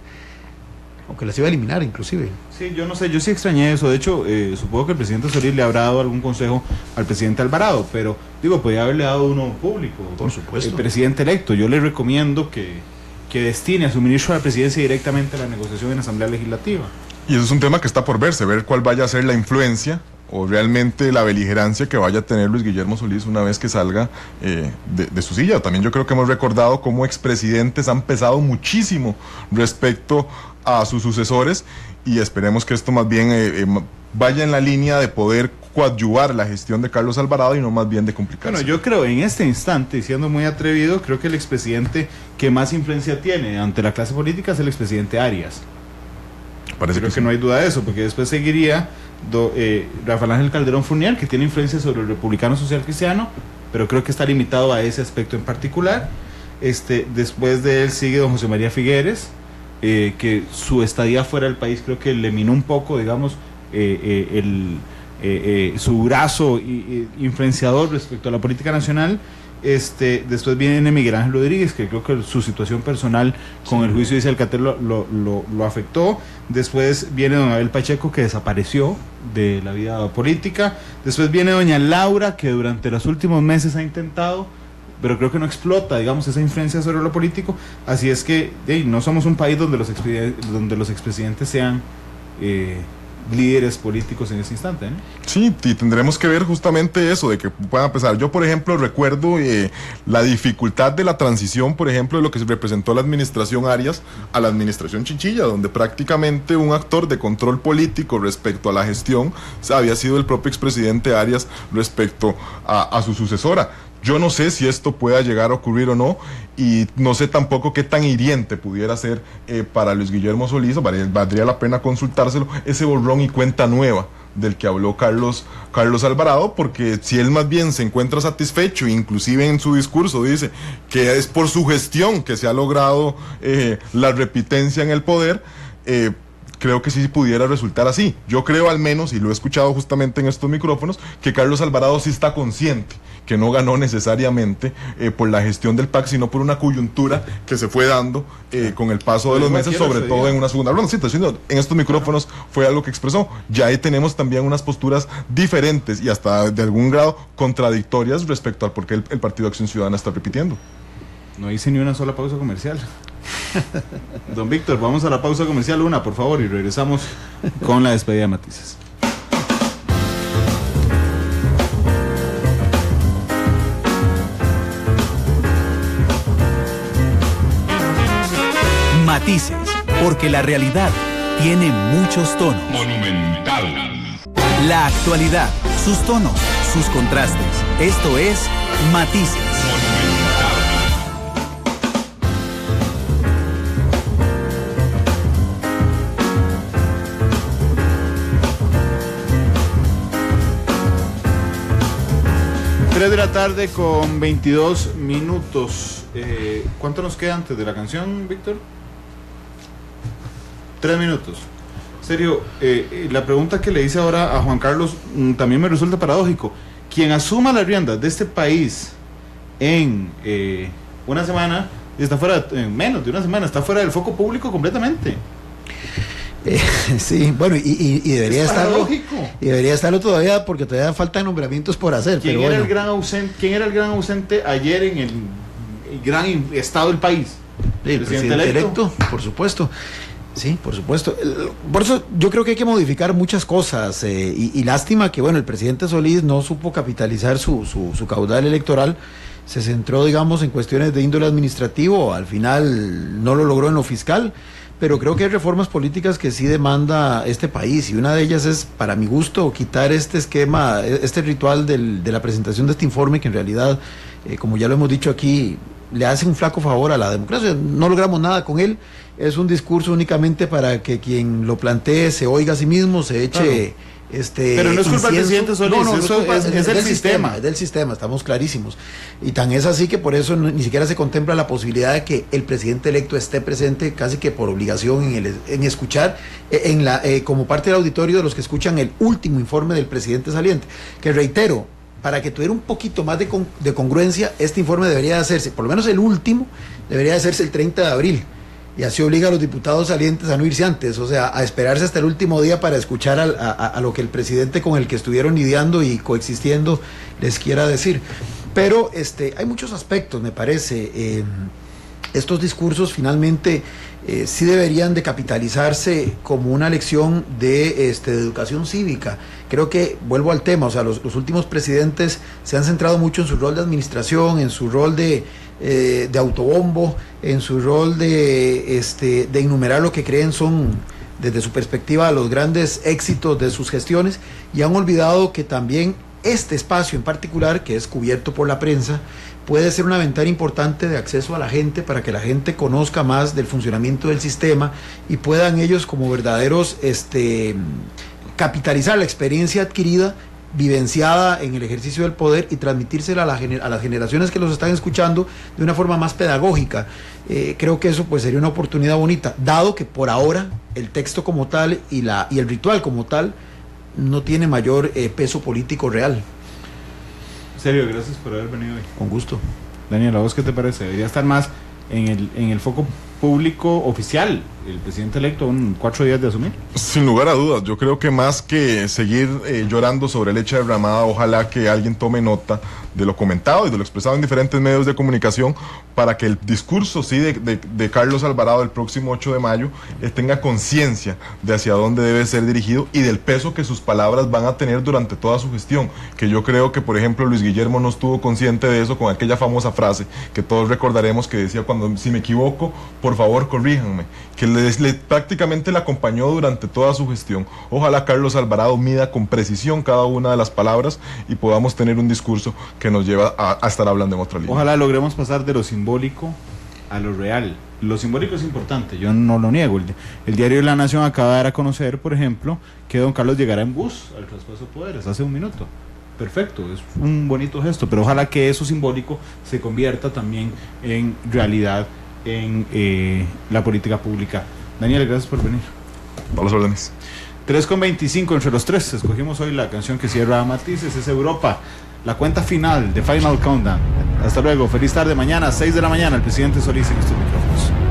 o que las iba a eliminar inclusive. Sí, yo no sé, yo sí extrañé eso. De hecho, supongo que el presidente Solís le habrá dado algún consejo al presidente Alvarado, pero digo, podría haberle dado uno público. Por supuesto. El presidente electo, yo le recomiendo que destine a su ministro de la presidencia directamente a la negociación en la Asamblea Legislativa. Y eso es un tema que está por verse, ver cuál vaya a ser la influencia o realmente la beligerancia que vaya a tener Luis Guillermo Solís una vez que salga de su silla. También yo creo que hemos recordado cómo expresidentes han pesado muchísimo respecto a sus sucesores, y esperemos que esto más bien vaya en la línea de poder coadyuvar la gestión de Carlos Alvarado y no más bien de complicarse. Bueno, yo creo en este instante, siendo muy atrevido, creo que el expresidente que más influencia tiene ante la clase política es el expresidente Arias. Creo que no hay duda de eso, porque después seguiría Rafael Ángel Calderón Fournier, que tiene influencia sobre el republicano social cristiano, pero creo que está limitado a ese aspecto en particular. Después de él sigue don José María Figueres, que su estadía fuera del país creo que le minó un poco, digamos, su brazo influenciador respecto a la política nacional. Después viene Miguel Ángel Rodríguez, que creo que su situación personal con el juicio de Alcatel lo afectó. Después viene don Abel Pacheco, que desapareció de la vida política. Después viene doña Laura, que durante los últimos meses ha intentado, pero creo que no explota, digamos, esa influencia sobre lo político. Así es que no somos un país donde los expresidentes sean líderes políticos en ese instante, ¿no? Sí, y tendremos que ver justamente eso, de que puedan empezar. Yo, por ejemplo, recuerdo la dificultad de la transición, por ejemplo, de lo que se representó la administración Arias a la administración Chinchilla, donde prácticamente un actor de control político respecto a la gestión había sido el propio expresidente Arias respecto a su sucesora. Yo no sé si esto pueda llegar a ocurrir o no, y no sé tampoco qué tan hiriente pudiera ser para Luis Guillermo Solís. Valdría la pena consultárselo, ese borrón y cuenta nueva del que habló Carlos Alvarado, porque si él más bien se encuentra satisfecho, inclusive en su discurso dice que es por su gestión que se ha logrado la repitencia en el poder, creo que sí pudiera resultar así. Yo creo, al menos, y lo he escuchado justamente en estos micrófonos, que Carlos Alvarado sí está consciente que no ganó necesariamente por la gestión del PAC, sino por una coyuntura que se fue dando con el paso de los meses, sobre todo en una segunda ronda. Sí, en estos micrófonos fue algo que expresó. Ya ahí tenemos también unas posturas diferentes y hasta de algún grado contradictorias respecto al por qué el Partido Acción Ciudadana está repitiendo. No hice ni una sola pausa comercial. Don Víctor, vamos a la pausa comercial, una, por favor, y regresamos con la despedida de Matices. Matices, porque la realidad tiene muchos tonos. Monumental. La actualidad, sus tonos, sus contrastes. Esto es Matices. 3 de la tarde con 22 minutos. ¿Cuánto nos queda antes de la canción, Víctor? 3 minutos. Serio, la pregunta que le hice ahora a Juan Carlos también me resulta paradójico. Quien asuma las riendas de este país en una semana, está fuera, en menos de una semana, está fuera del foco público completamente. Sí, bueno, y debería estarlo. Y debería estarlo todavía porque todavía faltan nombramientos por hacer. ¿Quién era el gran ausente ayer en el gran estado del país? El presidente electo, por supuesto. Sí, por supuesto. Por eso yo creo que hay que modificar muchas cosas y lástima que, bueno, el presidente Solís no supo capitalizar su caudal electoral. Se centró, digamos, en cuestiones de índole administrativo. Al final no lo logró en lo fiscal. Pero creo que hay reformas políticas que sí demanda este país, y una de ellas es, para mi gusto, quitar este esquema, este ritual de la presentación de este informe, que en realidad, como ya lo hemos dicho aquí, le hace un flaco favor a la democracia. No logramos nada con él, es un discurso únicamente para que quien lo plantee se oiga a sí mismo, se eche... Claro. Pero no es culpa del presidente Solís, es del sistema. Es del sistema, estamos clarísimos. Y tan es así que por eso ni siquiera se contempla la posibilidad de que el presidente electo esté presente casi que por obligación en escuchar, como parte del auditorio de los que escuchan el último informe del presidente saliente. Que reitero, para que tuviera un poquito más de congruencia, este informe debería hacerse, por lo menos el último, debería hacerse el 30 de abril. Y así obliga a los diputados salientes a no irse antes, o sea, a esperarse hasta el último día para escuchar a lo que el presidente con el que estuvieron lidiando y coexistiendo les quiera decir. Pero hay muchos aspectos, me parece. Estos discursos finalmente sí deberían de capitalizarse como una lección de educación cívica. Creo que, vuelvo al tema, o sea, los últimos presidentes se han centrado mucho en su rol de administración, en su rol de autobombo, en su rol de enumerar lo que creen son, desde su perspectiva, los grandes éxitos de sus gestiones, y han olvidado que también este espacio en particular, que es cubierto por la prensa, puede ser una ventana importante de acceso a la gente para que la gente conozca más del funcionamiento del sistema y puedan ellos, como verdaderos capitalizar la experiencia adquirida, vivenciada en el ejercicio del poder, y transmitírsela a las generaciones que los están escuchando de una forma más pedagógica. Creo que eso pues sería una oportunidad bonita, dado que por ahora el texto como tal y el ritual como tal no tiene mayor peso político real. Sergio, gracias por haber venido hoy. Con gusto. Daniel, ¿a vos qué te parece? Debería estar más en el foco público oficial el presidente electo en 4 días de asumir. Sin lugar a dudas, yo creo que más que seguir llorando sobre leche derramada, ojalá que alguien tome nota de lo comentado y de lo expresado en diferentes medios de comunicación, para que el discurso de Carlos Alvarado el próximo 8 de mayo tenga conciencia de hacia dónde debe ser dirigido y del peso que sus palabras van a tener durante toda su gestión, que yo creo que, por ejemplo, Luis Guillermo no estuvo consciente de eso con aquella famosa frase que todos recordaremos, que decía: cuando, si me equivoco, por favor corríjanme, que prácticamente le acompañó durante toda su gestión. Ojalá Carlos Alvarado mida con precisión cada una de las palabras y podamos tener un discurso que nos lleva a estar hablando en otra línea. Ojalá logremos pasar de lo simbólico a lo real. Lo simbólico es importante, yo no lo niego. El diario de La Nación acaba de dar a conocer, por ejemplo, que don Carlos llegará en bus al traspaso de poderes hace un minuto. Perfecto, es un bonito gesto, pero ojalá que eso simbólico se convierta también en realidad en la política pública. Daniel, gracias por venir. A las órdenes. 3:25 entre los tres. Escogimos hoy la canción que cierra Matices, es Europa, la cuenta final de Final Countdown. Hasta luego, feliz tarde. Mañana 6 de la mañana el presidente Solís en estos micrófonos.